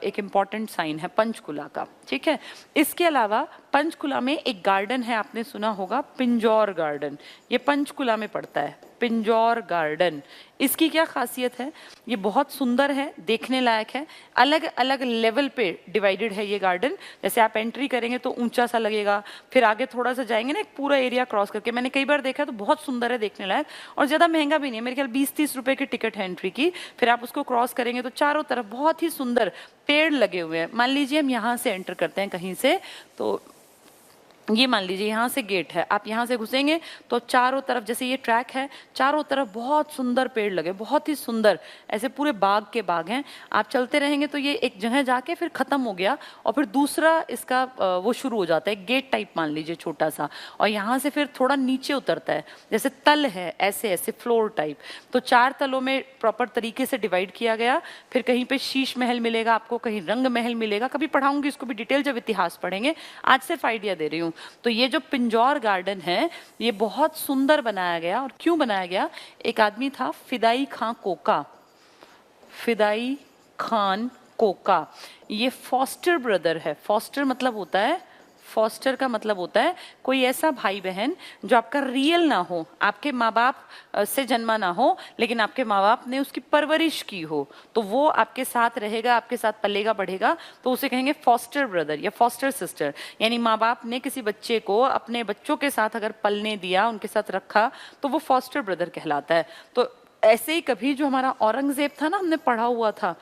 एक इम्पॉर्टेंट साइन है पंचकुला का, ठीक है। इसके अलावा पंचकुला में एक गार्डन है, आपने सुना होगा पिंजौर गार्डन, ये पंचकुला में पड़ता है, पिंजौर गार्डन। इसकी क्या खासियत है? ये बहुत सुंदर है, देखने लायक है, अलग अलग लेवल पे डिवाइडेड है ये गार्डन। जैसे आप एंट्री करेंगे तो ऊंचा सा लगेगा, फिर आगे थोड़ा सा जाएंगे ना, एक पूरा एरिया क्रॉस करके, मैंने कई बार देखा तो बहुत सुंदर है, देखने लायक, और ज़्यादा महंगा भी नहीं है, मेरे ख्याल 20-30 रुपए की टिकट है एंट्री की। फिर आप उसको क्रॉस करेंगे तो चारों तरफ बहुत ही सुंदर पेड़ लगे हुए हैं। मान लीजिए हम यहाँ से एंटर करते हैं कहीं से, तो ये मान लीजिए यहाँ से गेट है, आप यहाँ से घुसेंगे तो चारों तरफ, जैसे ये ट्रैक है, चारों तरफ बहुत सुंदर पेड़ लगे, बहुत ही सुंदर, ऐसे पूरे बाग के बाग हैं। आप चलते रहेंगे तो ये एक जगह जाके फिर खत्म हो गया, और फिर दूसरा इसका वो शुरू हो जाता है, गेट टाइप मान लीजिए छोटा सा, और यहाँ से फिर थोड़ा नीचे उतरता है, जैसे तल है, ऐसे ऐसे फ्लोर टाइप। तो 4 तलों में प्रॉपर तरीके से डिवाइड किया गया। फिर कहीं पे शीश महल मिलेगा आपको, कहीं रंग महल मिलेगा, कभी पढ़ाऊंगी इसको भी डिटेल जब इतिहास पढ़ेंगे, आज सिर्फ आइडिया दे रही हूँ। तो ये जो पिंजौर गार्डन है, ये बहुत सुंदर बनाया गया। और क्यों बनाया गया? एक आदमी था फिदाई खान कोका, फिदाई खान कोका, ये फॉस्टर ब्रदर है। फॉस्टर मतलब होता है, फॉस्टर का मतलब होता है कोई ऐसा भाई बहन जो आपका रियल ना हो, आपके माँ बाप से जन्मा ना हो, लेकिन आपके माँ बाप ने उसकी परवरिश की हो, तो वो आपके साथ रहेगा, आपके साथ पलेगा बढ़ेगा, तो उसे कहेंगे फॉस्टर ब्रदर या फॉस्टर सिस्टर। यानी माँ बाप ने किसी बच्चे को अपने बच्चों के साथ अगर पलने दिया, उनके साथ रखा, तो वो फॉस्टर ब्रदर कहलाता है। तो ऐसे ही कभी जो हमारा औरंगजेब था ना, हमने पढ़ा हुआ था,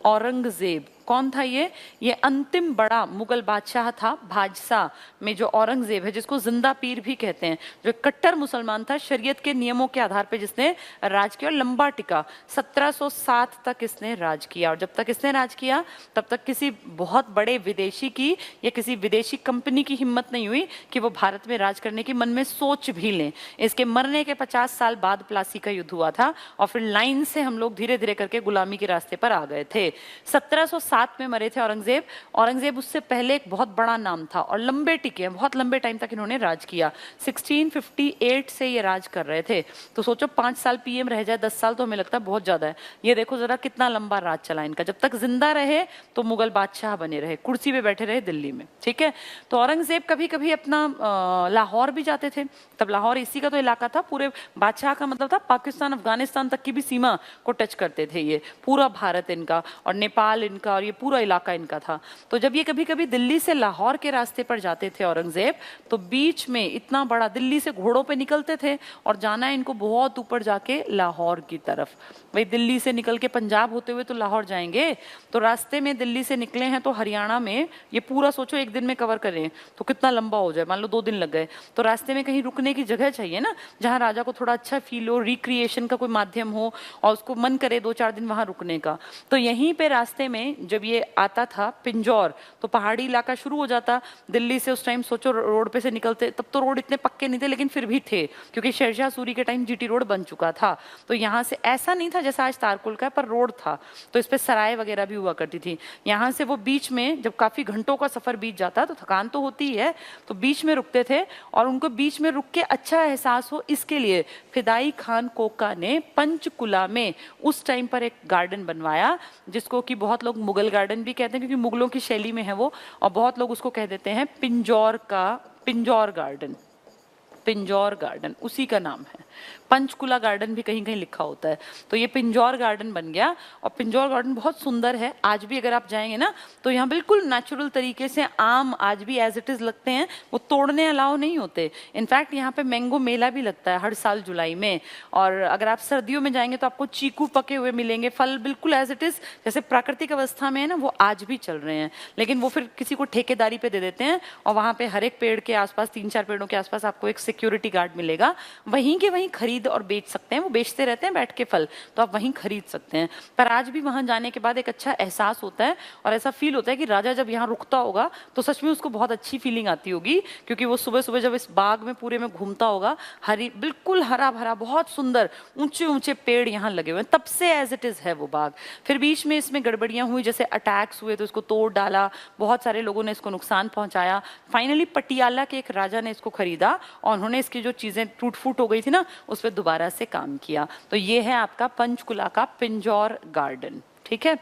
औरंगजेब कौन था? ये अंतिम बड़ा मुगल बादशाह था। भाजसा में जो औरंगजेब है, जिसको जिंदा पीर भी कहते हैं, जो कट्टर मुसलमान था, शरीयत के नियमों के आधार पे जिसने राज किया और लंबा टिका, 1707 तक इसने राज किया। और जब तक इसने राज किया तब तक किसी बहुत बड़े विदेशी की या किसी विदेशी कंपनी की हिम्मत नहीं हुई कि वो भारत में राज करने की मन में सोच भी लें। इसके मरने के 50 साल बाद प्लासी का युद्ध हुआ था और फिर लाइन से हम लोग धीरे धीरे करके गुलामी के रास्ते पर आ गए थे। 1707 में मरे थे औरंगजेब। औरंगजेब उससे पहले एक बहुत बड़ा नाम था और लंबे टिके, बहुत लंबे टाइम तक इन्होंने राज किया। 1658 से ये राज कर रहे थे। तो सोचो 5 साल पीएम रह जाए, 10 साल तो हमें लगता है बहुत ज्यादा है। ये देखो जरा कितना लंबा राज चला इनका। जब तक जिंदा रहे तो मुगल बादशाह बने रहे, कुर्सी पे बैठे रहे दिल्ली में, ठीक है। तो औरंगजेब कभी कभी अपना लाहौर भी जाते थे। तब लाहौर इसी का तो इलाका था, पूरे बादशाह का मतलब था पाकिस्तान अफगानिस्तान तक की भी सीमा को टच करते थे। ये पूरा भारत इनका और नेपाल इनका और ये पूरा इलाका इनका था। तो जब ये कभी कभी दिल्ली से लाहौर के रास्ते पर जाते थे औरंगजेब, तो बीच में इतना बड़ा, दिल्ली से घोड़ों पे निकलते थे और जाना है इनको बहुत ऊपर जाके लाहौर की तरफ। भाई दिल्ली से निकल के पंजाब होते हुए तो लाहौर जाएंगे, तो रास्ते में दिल्ली से निकले हैं तो हरियाणा में ये पूरा सोचो एक दिन में कवर करें तो कितना लंबा हो जाए। मान लो 2 दिन लग गए, तो रास्ते में कहीं रुकने की जगह चाहिए ना, जहां राजा को थोड़ा अच्छा फील हो, रिक्रिएशन का कोई माध्यम हो और उसको मन करे 2-4 दिन वहां रुकने का। तो यहीं पे रास्ते में जब ये आता था पिंजौर, तो पहाड़ी इलाका शुरू हो जाता। दिल्ली से उस टाइम सोचो रोड पे से निकलते, तब तो रोड इतने पक्के नहीं थे लेकिन फिर भी थे, क्योंकि शेरशाह सूरी के टाइम जीटी रोड बन चुका था। तो यहाँ से ऐसा नहीं था जैसा आज तारकुल का है, पर रोड था, तो इस पे सराय वगैरह भी हुआ करती थी। यहाँ से वो बीच में जब काफी घंटों का सफर बीत जाता तो थकान तो होती ही है, तो बीच में रुकते थे और उनको बीच में रुक के अच्छा एहसास हो, इसके लिए फिदाई खान कोका ने पंचकुला में उस टाइम पर एक गार्डन बनवाया, जिसको कि बहुत लोग मुगल गार्डन भी कहते हैं क्योंकि मुगलों की शैली में है वो, और बहुत लोग उसको कह देते हैं पिंजौर गार्डन। पिंजौर गार्डन उसी का नाम है। पंचकुला गार्डन भी कहीं कहीं लिखा होता है। तो ये पिंजौर गार्डन बन गया और पिंजौर गार्डन बहुत सुंदर है। आज भी अगर आप जाएंगे ना तो यहाँ बिल्कुल नेचुरल तरीके से आम आज भी एज इट इज लगते हैं, वो तोड़ने अलाउ नहीं होते। इनफैक्ट यहाँ पे मैंगो मेला भी लगता है हर साल जुलाई में। और अगर आप सर्दियों में जाएंगे तो आपको चीकू पके हुए मिलेंगे, फल बिल्कुल एज इट इज जैसे प्राकृतिक अवस्था में है ना, वो आज भी चल रहे हैं। लेकिन वो फिर किसी को ठेकेदारी पे दे देते हैं और वहां पे हर एक पेड़ के आसपास 3-4 पेड़ों के आसपास आपको एक सिक्योरिटी गार्ड मिलेगा, वहीं के वहीं खरीद और बेच सकते हैं। वो बेचते रहते हैं बैठ के फल, तो आप वहीं खरीद सकते हैं। पर आज भी वहां जाने के बाद एक अच्छा एहसास होता है और ऐसा फील होता है कि राजा जब यहाँ रुकता होगा तो सच में उसको बहुत अच्छी फीलिंग आती होगी, क्योंकि वो सुबह सुबह जब इस बाग में पूरे में घूमता होगा, हरी बिल्कुल हरा भरा बहुत सुंदर ऊंचे ऊंचे पेड़ यहाँ लगे हुए हैं, तब से एज इट इज है वो बाग। फिर बीच में इसमें गड़बड़ियां हुई, जैसे अटैक्स हुए तो इसको तोड़ डाला, बहुत सारे लोगों ने इसको नुकसान पहुंचाया। फाइनली पटियाला के एक राजा ने इसको खरीदा और उन्होंने इसकी जो चीजें टूट फूट हो गई थी ना, उस पर दोबारा से काम किया। तो ये है आपका पंचकुला का पिंजौर गार्डन, ठीक है।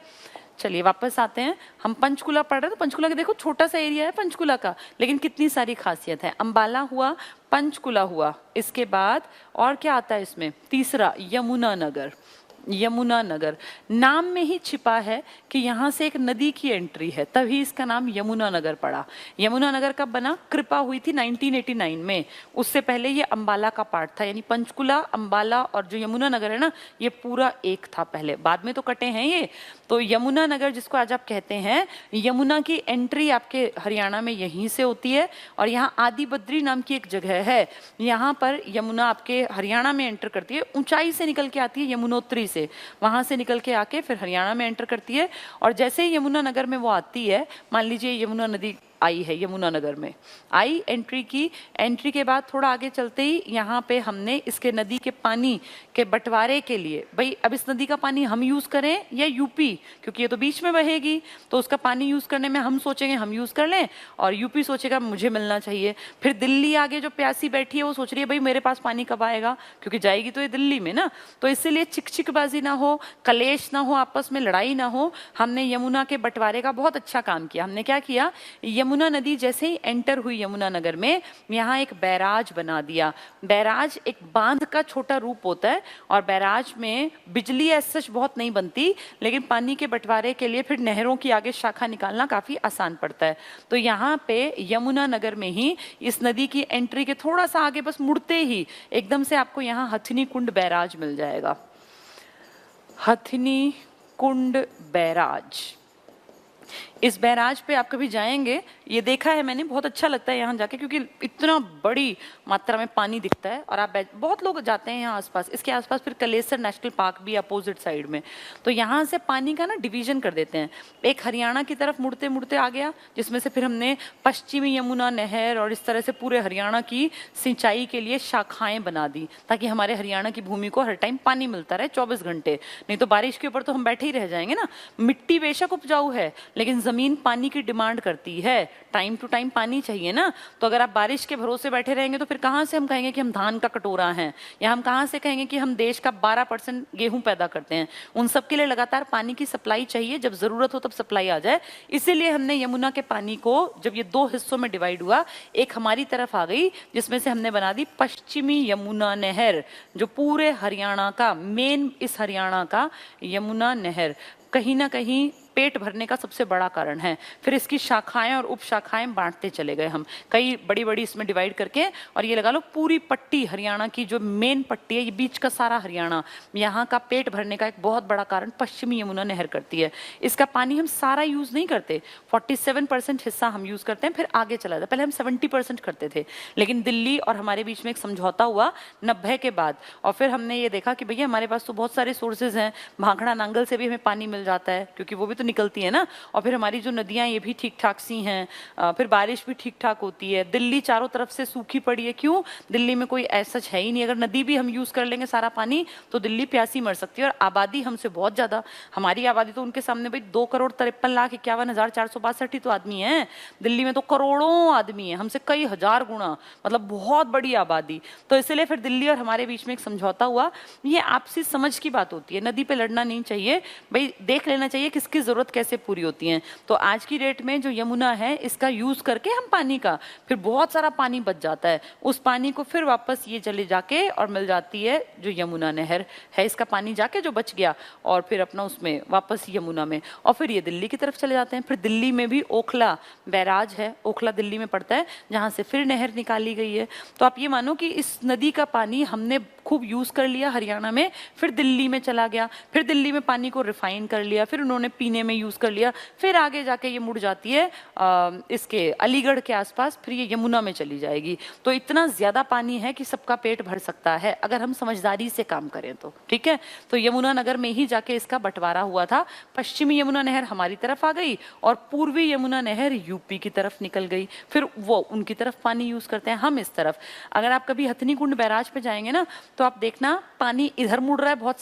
चलिए वापस आते हैं। हम पंचकुला पढ़ रहे हैं, तो पंचकुला के देखो छोटा सा एरिया है पंचकुला का, लेकिन कितनी सारी खासियत है। अंबाला हुआ, पंचकुला हुआ, इसके बाद और क्या आता है इसमें? तीसरा यमुनानगर। यमुनानगर नाम में ही छिपा है कि यहाँ से एक नदी की एंट्री है, तभी इसका नाम यमुनानगर पड़ा। यमुनानगर कब बना? कृपा हुई थी 1989 में। उससे पहले ये अंबाला का पार्ट था, यानी पंचकुला, अंबाला और जो यमुनानगर है ना, ये पूरा एक था पहले, बाद में तो कटे हैं ये। तो यमुनानगर जिसको आज आप कहते हैं, यमुना की एंट्री आपके हरियाणा में यहीं से होती है। और यहाँ आदि बद्री नाम की एक जगह है, यहाँ पर यमुना आपके हरियाणा में एंटर करती है, ऊंचाई से निकल के आती है यमुनोत्री से, वहां से निकल के आके फिर हरियाणा में एंटर करती है। और जैसे ही यमुनानगर में वो आती है, मान लीजिए यमुना नदी आई है यमुनानगर में, आई एंट्री की। एंट्री के बाद थोड़ा आगे चलते ही यहाँ पे हमने इसके नदी के पानी के बंटवारे के लिए, भाई अब इस नदी का पानी हम यूज करें या यूपी, क्योंकि ये तो बीच में बहेगी, तो उसका पानी यूज करने में हम सोचेंगे हम यूज कर लें और यूपी सोचेगा मुझे मिलना चाहिए। फिर दिल्ली आगे जो प्यासी बैठी है वो सोच रही है भाई मेरे पास पानी कब आएगा, क्योंकि जाएगी तो ये दिल्ली में ना। तो इसीलिए चिकचिकबाजी ना हो, कलेश ना हो, आपस में लड़ाई ना हो, हमने यमुना के बंटवारे का बहुत अच्छा काम किया। हमने क्या किया, यमुना नदी जैसे ही एंटर हुई यमुनानगर में, यहाँ एक बैराज बना दिया। बैराज एक बांध का छोटा रूप होता है और बैराज में बिजली ऐसा बहुत नहीं बनती, लेकिन पानी के बंटवारे के लिए फिर नहरों की आगे शाखा निकालना काफी आसान पड़ता है। तो यहाँ पे यमुनानगर में ही इस नदी की एंट्री के थोड़ा सा आगे बस मुड़ते ही एकदम से आपको यहाँ हथनी कुंड बैराज मिल जाएगा। हथनी कुंड बैराज, इस बैराज पे आप कभी जाएंगे, ये देखा है मैंने, बहुत अच्छा लगता है यहाँ जाके, क्योंकि इतना बड़ी मात्रा में पानी दिखता है और आप बहुत लोग जाते हैं यहाँ आसपास। इसके आसपास फिर कलेसर नेशनल पार्क भी अपोजिट साइड में, तो यहाँ से पानी का ना डिवीजन कर देते हैं। एक हरियाणा की तरफ मुड़ते मुड़ते आ गया, जिसमें से फिर हमने पश्चिमी यमुना नहर और इस तरह से पूरे हरियाणा की सिंचाई के लिए शाखाएं बना दी, ताकि हमारे हरियाणा की भूमि को हर टाइम पानी मिलता रहे 24 घंटे। नहीं तो बारिश के ऊपर तो हम बैठे ही रह जाएंगे ना। मिट्टी बेशक उपजाऊ है, लेकिन जमीन पानी की डिमांड करती है, टाइम टू टाइम पानी चाहिए ना। तो अगर आप बारिश के भरोसे बैठे रहेंगे तो फिर कहां से हम कहेंगे कि हम धान का कटोरा हैं, या हम कहां से कहेंगे कि हम देश का 12% गेहूं पैदा करते हैं। उन सब के लिए लगातार पानी की सप्लाई चाहिए, जब जरूरत हो तब सप्लाई आ जाए। इसीलिए हमने यमुना के पानी को, जब ये 2 हिस्सों में डिवाइड हुआ, एक हमारी तरफ आ गई जिसमें से हमने बना दी पश्चिमी यमुना नहर, जो पूरे हरियाणा का मेन, इस हरियाणा का यमुना नहर कहीं ना कहीं पेट भरने का सबसे बड़ा कारण है। फिर इसकी शाखाएं और उप शाखाएं बांटते चले गए हम, कई बड़ी बड़ी इसमें डिवाइड करके। और ये लगा लो पूरी पट्टी हरियाणा की जो मेन पट्टी है, ये बीच का सारा हरियाणा, यहाँ का पेट भरने का एक बहुत बड़ा कारण पश्चिमी यमुना नहर करती है। इसका पानी हम सारा यूज नहीं करते, 47% हिस्सा हम यूज करते हैं, फिर आगे चला जाता। पहले हम 70% करते थे, लेकिन दिल्ली और हमारे बीच में एक समझौता हुआ 90 के बाद, और फिर हमने ये देखा कि भैया हमारे पास तो बहुत सारे सोर्सेज हैं, भाखड़ा नांगल से भी हमें पानी मिल जाता है, क्योंकि वो भी तो निकलती है ना। और फिर हमारी जो नदियां ये भी ठीक ठाक सी हैं, फिर बारिश भी ठीक ठाक होती है। दिल्ली चारों तरफ से सूखी पड़ी है, क्यों? दिल्ली में कोई ऐसा है ही नहीं। अगर नदी भी हम यूज कर लेंगे सारा पानी, तो दिल्ली प्यासी मर सकती है। और आबादी हमसे बहुत ज्यादा, हमारी आबादी तो उनके सामने भाई 2,53,51,462 ही तो आदमी है। दिल्ली में तो करोड़ों आदमी है, हमसे कई हजार गुना, मतलब बहुत बड़ी आबादी। तो इसलिए फिर दिल्ली और हमारे बीच में एक समझौता हुआ। ये आपसी समझ की बात होती है, नदी पे लड़ना नहीं चाहिए भाई, देख लेना चाहिए किसकी जरूरत कैसे पूरी होती है। तो आज की डेट में जो यमुना है, इसका यूज करके हम पानी का फिर बहुत सारा पानी बच जाता है। उस पानी को फिर वापस ये चले जाके और मिल जाती है जो यमुना नहर है, इसका पानी जाके जो बच गया और फिर अपना उसमें वापस यमुना में, और फिर ये दिल्ली की तरफ चले जाते हैं। फिर दिल्ली में भी ओखला बैराज है, ओखला दिल्ली में पड़ता है, जहां से फिर नहर निकाली गई है। तो आप ये मानो कि इस नदी का पानी हमने खूब यूज कर लिया हरियाणा में, फिर दिल्ली में चला गया, फिर दिल्ली में पानी को रिफाइन कर लिया, फिर उन्होंने पीने में यूज कर लिया, फिर आगे जाके ये मुड़ जाती है इसके अलीगढ़ के आसपास, फिर ये यमुना में चली जाएगी। तो इतना ज्यादा पानी है कि सबका पेट भर सकता है अगर हम समझदारी से काम करें तो, ठीक है। तो यमुनानगर में ही जाके इसका बंटवारा हुआ था। पश्चिमी यमुना नहर हमारी तरफ आ गई और पूर्वी यमुना नहर यूपी की तरफ निकल गई, फिर वो उनकी तरफ पानी यूज करते हैं, हम इस तरफ। अगर आप कभी हथनी कुंड बैराज पे जाएंगे ना, तो आप देखना पानी इधर मुड़ रहा है बहुत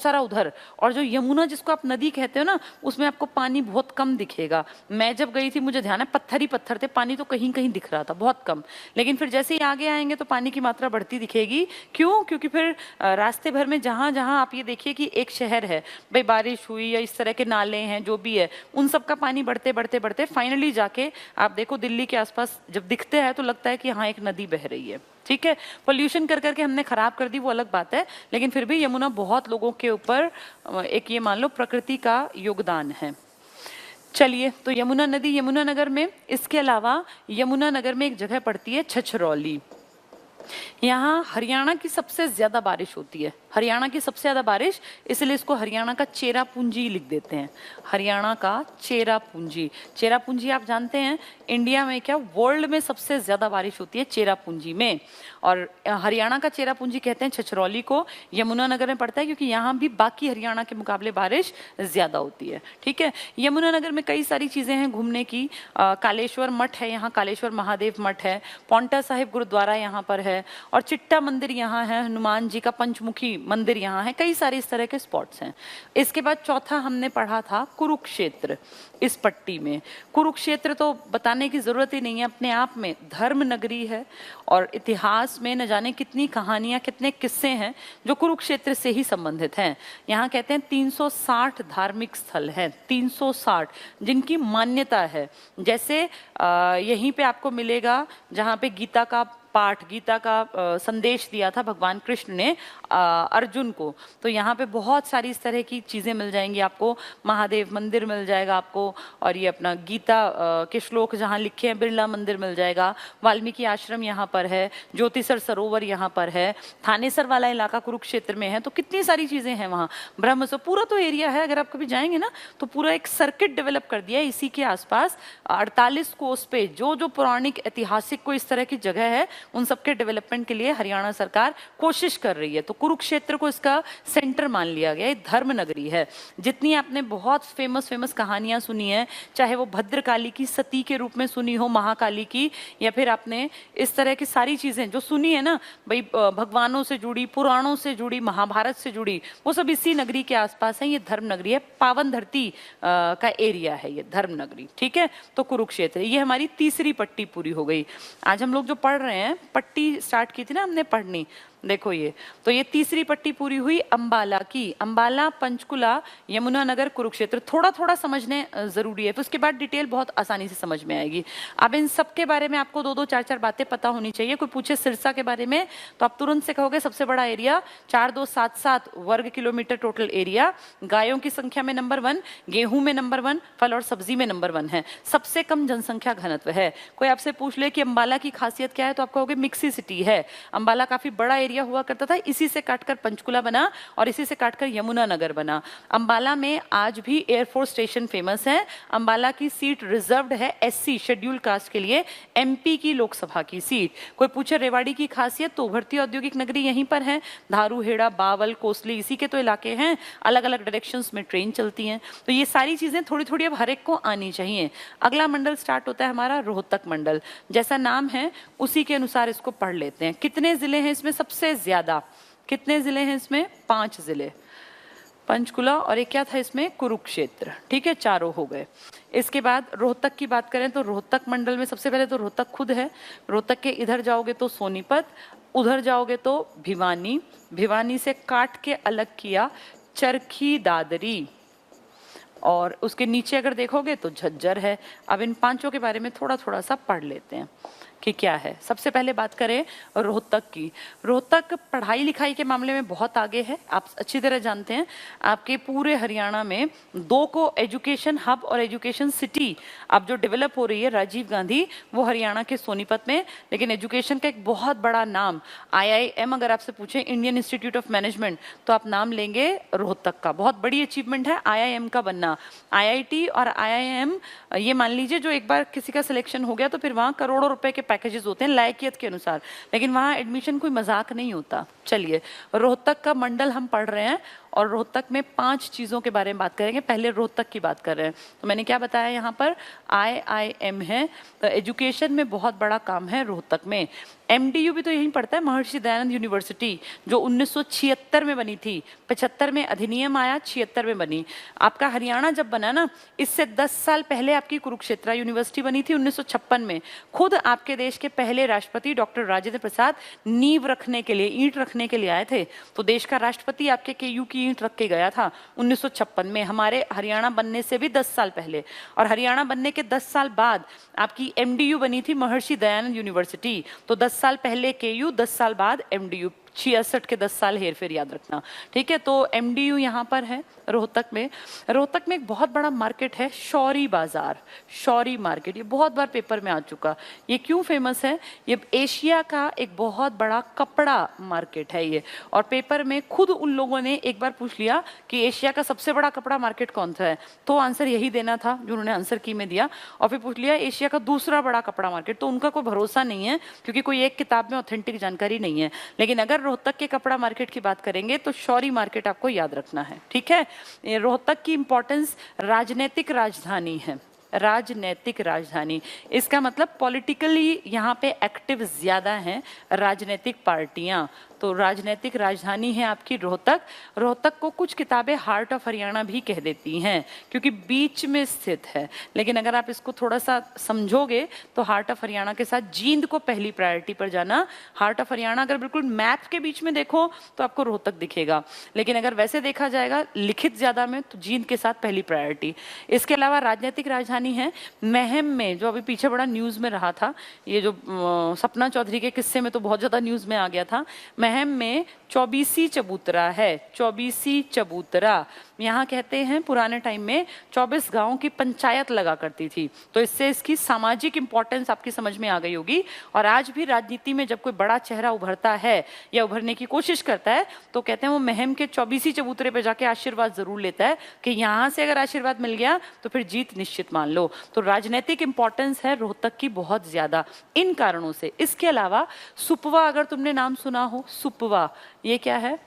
सारा उधर, और जो यमुना जिसको आप नदी कहते हो ना, उसमें आपको पानी बहुत कम दिखेगा। मैं जब गई थी मुझे ध्यान है पत्थर ही पत्थर थे, पानी तो कहीं कहीं दिख रहा था, बहुत कम। लेकिन फिर जैसे ही आगे आएंगे तो पानी की मात्रा बढ़ती दिखेगी। क्यों? क्योंकि फिर रास्ते भर में जहां जहां आप ये देखिए कि एक शहर है, भाई बारिश हुई या इस तरह के नाले हैं जो भी है, उन सब का पानी बढ़ते बढ़ते बढ़ते फाइनली जाके आप देखो दिल्ली के आसपास जब दिखते हैं तो लगता है कि हाँ एक नदी बह रही है, ठीक है। पोल्यूशन कर करके हमने खराब कर दी वो अलग बात है, लेकिन फिर भी यमुना बहुत लोगों के ऊपर एक ये मान लो प्रकृति का योगदान है। चलिए, तो यमुना नदी यमुनानगर में, इसके अलावा यमुनानगर में एक जगह पड़ती है छछरौली। यहाँ हरियाणा की सबसे ज्यादा बारिश होती है, हरियाणा की सबसे ज्यादा बारिश, इसलिए इसको हरियाणा का चेरापूंजी लिख देते हैं। हरियाणा का चेरापूंजी। चेरापूंजी आप जानते हैं इंडिया में क्या वर्ल्ड में सबसे ज्यादा बारिश होती है चेरापूंजी में। और हरियाणा का चेरापूंजी कहते हैं छछरौली को, यमुनानगर में पड़ता है क्योंकि यहाँ भी बाकी हरियाणा के मुकाबले बारिश ज्यादा होती है। ठीक है, यमुनानगर में कई सारी चीजें हैं घूमने की। कालेश्वर मठ है यहाँ, कालेश्वर महादेव मठ है, पौंटा साहिब गुरुद्वारा यहाँ पर है, और चिट्टा मंदिर यहाँ है, हनुमान जी का पंचमुखी मंदिर यहाँ है, कई सारे इस तरह के स्पॉट्स हैं। इसके बाद चौथा हमने पढ़ा था कुरुक्षेत्र। इस पट्टी में कुरुक्षेत्र तो बताने की जरूरत ही नहीं है, अपने आप में धर्म नगरी है, और इतिहास में न जाने कितनी कहानियां, कितने किस्से हैं जो कुरुक्षेत्र से ही संबंधित हैं। यहाँ कहते हैं 360 धार्मिक स्थल हैं, 360 जिनकी मान्यता है। जैसे यहीं पे आपको मिलेगा जहाँ पे गीता का पाठ, गीता का संदेश दिया था भगवान कृष्ण ने अर्जुन को, तो यहाँ पे बहुत सारी इस तरह की चीज़ें मिल जाएंगी आपको। महादेव मंदिर मिल जाएगा आपको, और ये अपना गीता के श्लोक जहाँ लिखे हैं, बिरला मंदिर मिल जाएगा, वाल्मीकि आश्रम यहाँ पर है, ज्योतिसर सरोवर यहाँ पर है, थानेसर वाला इलाका कुरुक्षेत्र में है, तो कितनी सारी चीज़ें हैं वहाँ। ब्रह्मसर पूरा तो एरिया है, अगर आप कभी जाएंगे ना तो पूरा एक सर्किट डेवलप कर दिया है इसी के आसपास। 48 कोस पे जो जो पौराणिक ऐतिहासिक कोई इस तरह की जगह है, उन सबके डेवलपमेंट के लिए हरियाणा सरकार कोशिश कर रही है। तो कुरुक्षेत्र को इसका सेंटर मान लिया गया है, धर्म नगरी है। जितनी आपने बहुत फेमस कहानियां सुनी है, चाहे वो भद्रकाली की सती के रूप में सुनी हो, महाकाली की, या फिर आपने इस तरह की सारी चीजें जो सुनी है ना भाई, भगवानों से जुड़ी, पुराणों से जुड़ी, महाभारत से जुड़ी, वो सब इसी नगरी के आसपास है। ये धर्म नगरी है, पावन धरती का एरिया है ये धर्म नगरी। ठीक है, तो कुरुक्षेत्र, ये हमारी तीसरी पट्टी पूरी हो गई। आज हम लोग जो पढ़ रहे हैं, पट्टी स्टार्ट की थी ना हमने पढ़नी, देखो ये, तो ये तीसरी पट्टी पूरी हुई अंबाला की। अंबाला, पंचकुला, यमुनानगर, कुरुक्षेत्र थोड़ा थोड़ा समझने जरूरी है, तो उसके बाद डिटेल बहुत आसानी से समझ में आएगी। अब इन सब के बारे में आपको 2-2, 4-4 बातें पता होनी चाहिए। कोई पूछे सिरसा के बारे में तो आप तुरंत से कहोगे सबसे बड़ा एरिया, 4277 वर्ग किलोमीटर टोटल एरिया, गायों की संख्या में नंबर 1, गेहूं में नंबर 1, फल और सब्जी में नंबर 1 है, सबसे कम जनसंख्या घनत्व है। कोई आपसे पूछ ले कि अंबाला की खासियत क्या है, तो आप कहोगे मिक्सी सिटी है। अंबाला काफी बड़ा एरिया हुआ करता था, इसी से काटकर पंचकुला बना और इसी से काटकर यमुनानगर बना। अंबाला में आज भी एयरफोर्स स्टेशन फेमस है। अंबाला की सीट रिजर्व्ड है एससी शेड्यूल कास्ट के लिए, एमपी की लोकसभा की सीट। कोई पूछे रेवाड़ी की खासियत, तो उभरती औद्योगिक नगरी यहीं पर है। धारू, हेड़ा, बावल, कोसली इसी के तो इलाके हैं, अलग अलग डायरेक्शंस में ट्रेन चलती हैं। तो ये सारी चीजें थोड़ी थोड़ी अब हर एक को आनी चाहिए। अगला मंडल स्टार्ट होता है हमारा रोहतक मंडल, जैसा नाम है उसी के अनुसार इसको पढ़ लेते हैं। कितने जिले हैं इसमें? सबसे ज्यादा कितने जिले हैं इसमें? 5 जिले, पंचकुला और एक क्या था इसमें, कुरुक्षेत्र। ठीक है, 4 हो गए। इसके बाद रोहतक की बात करें तो रोहतक मंडल में सबसे पहले तो रोहतक खुद है। रोहतक के इधर जाओगे तो सोनीपत, उधर जाओगे तो भिवानी, भिवानी से काट के अलग किया चरखी दादरी, और उसके नीचे अगर देखोगे तो झज्जर है। अब इन 5 के बारे में थोड़ा थोड़ा सा पढ़ लेते हैं कि क्या है। सबसे पहले बात करें रोहतक की। रोहतक पढ़ाई लिखाई के मामले में बहुत आगे है, आप अच्छी तरह जानते हैं। आपके पूरे हरियाणा में 2 को एजुकेशन हब और एजुकेशन सिटी अब जो डेवलप हो रही है राजीव गांधी, वो हरियाणा के सोनीपत में। लेकिन एजुकेशन का एक बहुत बड़ा नाम IIM, अगर आपसे पूछे इंडियन इंस्टीट्यूट ऑफ मैनेजमेंट, तो आप नाम लेंगे रोहतक का। बहुत बड़ी अचीवमेंट है IIM का बनना। IIT और IIM ये मान लीजिए जो एक बार किसी का सिलेक्शन हो गया तो फिर वहाँ करोड़ों रुपए के पैकेजेस होते हैं लायकियत के अनुसार, लेकिन वहाँ एडमिशन कोई मजाक नहीं होता। चलिए, रोहतक का मंडल हम पढ़ रहे हैं और रोहतक में 5 चीज़ों के बारे में बात करेंगे। पहले रोहतक की बात कर रहे हैं तो मैंने क्या बताया, यहाँ पर IIM है, तो एजुकेशन में बहुत बड़ा काम है रोहतक में। MDU भी तो यहीं पढ़ता है, महर्षि दयानंद यूनिवर्सिटी, जो 1976 में बनी थी। 75 में अधिनियम आया, 76 में बनी। आपका हरियाणा जब बना ना, इससे 10 साल पहले आपकी कुरुक्षेत्र यूनिवर्सिटी बनी थी 1956 में। खुद आपके देश के पहले राष्ट्रपति डॉक्टर राजेंद्र प्रसाद नींव रखने के लिए, ईंट रखने के लिए आए थे। तो देश का राष्ट्रपति आपके KU की ईंट रख के गया था 1956 में, हमारे हरियाणा बनने से भी 10 साल पहले। और हरियाणा बनने के 10 साल बाद आपकी MDU बनी थी, महर्षि दयानंद यूनिवर्सिटी। तो 10 साल पहले KU, 10 साल बाद MDU। 66 के 10 साल हेर फेर याद रखना, ठीक है। तो MDU यहाँ पर है रोहतक में। रोहतक में एक बहुत बड़ा मार्केट है शौरी बाजार, शौरी मार्केट, ये बहुत बार पेपर में आ चुका। ये क्यों फेमस है? ये एशिया का एक बहुत बड़ा कपड़ा मार्केट है ये, और पेपर में खुद उन लोगों ने एक बार पूछ लिया कि एशिया का सबसे बड़ा कपड़ा मार्केट कौन सा है, तो आंसर यही देना था जो उन्होंने आंसर की में दिया। और फिर पूछ लिया एशिया का दूसरा बड़ा कपड़ा मार्केट, तो उनका कोई भरोसा नहीं है क्योंकि कोई एक किताब में ऑथेंटिक जानकारी नहीं है। लेकिन अगर रोहतक के कपड़ा मार्केट की बात करेंगे तो शौरी मार्केट आपको याद रखना है, ठीक है। ये रोहतक की इंपॉर्टेंस राजनीतिक राजधानी है, राजनीतिक राजधानी, इसका मतलब पॉलिटिकली यहाँ पे एक्टिव ज्यादा हैं राजनीतिक पार्टियां, तो राजनीतिक राजधानी है आपकी रोहतक। रोहतक को कुछ किताबें हार्ट ऑफ हरियाणा भी कह देती हैं क्योंकि बीच में स्थित है, लेकिन अगर आप इसको थोड़ा सा समझोगे तो हार्ट ऑफ हरियाणा के साथ जींद को पहली प्रायोरिटी पर जाना। हार्ट ऑफ हरियाणा अगर बिल्कुल मैप के बीच में देखो तो आपको रोहतक दिखेगा, लेकिन अगर वैसे देखा जाएगा लिखित ज्यादा में तो जींद के साथ पहली प्रायोरिटी। इसके अलावा राजनीतिक राजधानी है महम में, जो अभी पीछे बड़ा न्यूज में रहा था, ये जो सपना चौधरी के किस्से में तो बहुत ज्यादा न्यूज में आ गया था। महम में चौबीसी चबूतरा है, चौबीसी चबूतरा। यहाँ कहते हैं पुराने टाइम में 24 गांवों की पंचायत लगा करती थी, तो इससे इसकी सामाजिक इंपॉर्टेंस आपकी समझ में आ गई होगी। और आज भी राजनीति में जब कोई बड़ा चेहरा उभरता है या उभरने की कोशिश करता है तो कहते हैं वो महम के चौबीसी चबूतरे पे जाके आशीर्वाद जरूर लेता है कि यहाँ से अगर आशीर्वाद मिल गया तो फिर जीत निश्चित मान लो। तो राजनीतिक इंपॉर्टेंस है रोहतक की बहुत ज्यादा इन कारणों से। इसके अलावा सुपवा, अगर तुमने नाम सुना हो, सुपवा ये क्या है?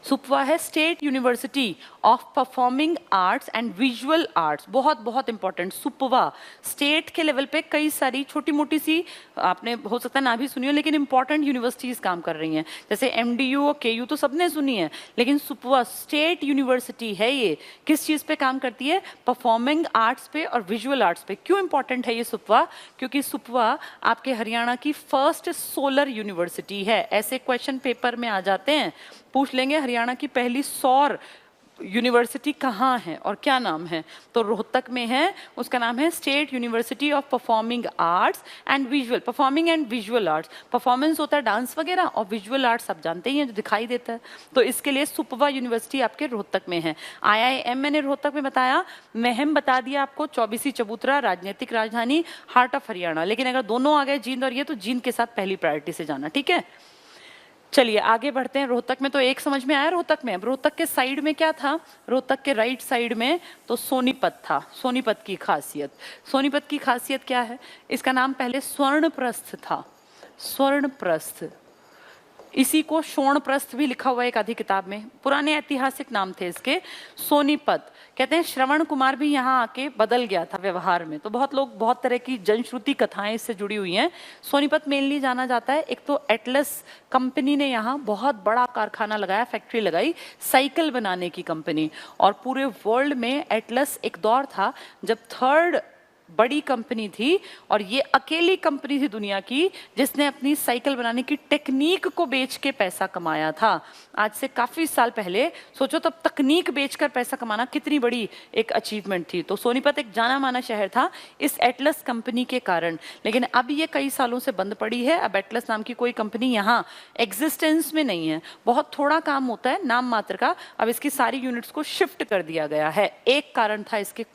सुपवा है state university of performing arts and visual arts, बहुत बहुत इंपॉर्टेंट। सुपवा स्टेट के लेवल पे कई सारी छोटी मोटी सी, आपने हो सकता है ना भी सुनी हो, लेकिन इंपॉर्टेंट यूनिवर्सिटीज काम कर रही हैं। जैसे MDU और KU तो सबने सुनी है, लेकिन सुपवा स्टेट यूनिवर्सिटी है, ये किस चीज पे काम करती है? परफॉर्मिंग आर्ट्स पे और विजुअल आर्ट्स पे। क्यों इंपॉर्टेंट है ये सुपवा? क्योंकि सुपवा आपके हरियाणा की फर्स्ट सोलर यूनिवर्सिटी है। ऐसे क्वेश्चन पेपर में आ जाते हैं, पूछ लेंगे हरियाणा की पहली सौर यूनिवर्सिटी कहाँ है और क्या नाम है, तो रोहतक में है, उसका नाम है state university of performing arts and visual, performing and visual arts. Performance होता है डांस वगैरह, और विजुअल आर्ट्स आप जानते ही हैं जो दिखाई देता है, तो इसके लिए सुपवा यूनिवर्सिटी आपके रोहतक में है। IIM मैंने रोहतक में बताया, महम बता दिया आपको, चौबीसी चबूतरा राजनीतिक राजधानी, हार्ट ऑफ हरियाणा। लेकिन अगर दोनों आ गए जींद और ये, तो जींद के साथ पहली प्रायोरिटी से जाना, ठीक है। चलिए आगे बढ़ते हैं। रोहतक में तो एक समझ में आया रोहतक में। अब रोहतक के साइड में क्या था? रोहतक के राइट साइड में तो सोनीपत था। सोनीपत की खासियत, सोनीपत की खासियत क्या है? इसका नाम पहले स्वर्णप्रस्थ था, स्वर्णप्रस्थ। इसी को शोणप्रस्थ भी लिखा हुआ है एक आधी किताब में, पुराने ऐतिहासिक नाम थे इसके। सोनीपत कहते हैं श्रवण कुमार भी यहाँ आके बदल गया था व्यवहार में, तो बहुत लोग, बहुत तरह की जनश्रुति कथाएं इससे जुड़ी हुई हैं। सोनीपत मेनली जाना जाता है, एक तो एटलस कंपनी ने यहाँ बहुत बड़ा कारखाना लगाया, फैक्ट्री लगाई साइकिल बनाने की कंपनी, और पूरे वर्ल्ड में एटलस एक दौर था जब थर्ड बड़ी कंपनी थी, और ये अकेली कंपनी थी दुनिया की जिसने अपनी साइकिल बनाने की टेक्निक को बेच के पैसा कमाया था। आज से काफी साल पहले सोचो, तब तकनीक बेचकर पैसा कमाना कितनी बड़ी एक अचीवमेंट थी। तो सोनीपत एक जाना माना शहर था इस एटलस कंपनी के कारण, लेकिन अब ये कई सालों से बंद पड़ी है। अब एटलस नाम की कोई कंपनी यहाँ एग्जिस्टेंस में नहीं है, बहुत थोड़ा काम होता है नाम मात्र का। अब इसकी सारी यूनिट्स को शिफ्ट कर दिया गया है, एक कारण था इसके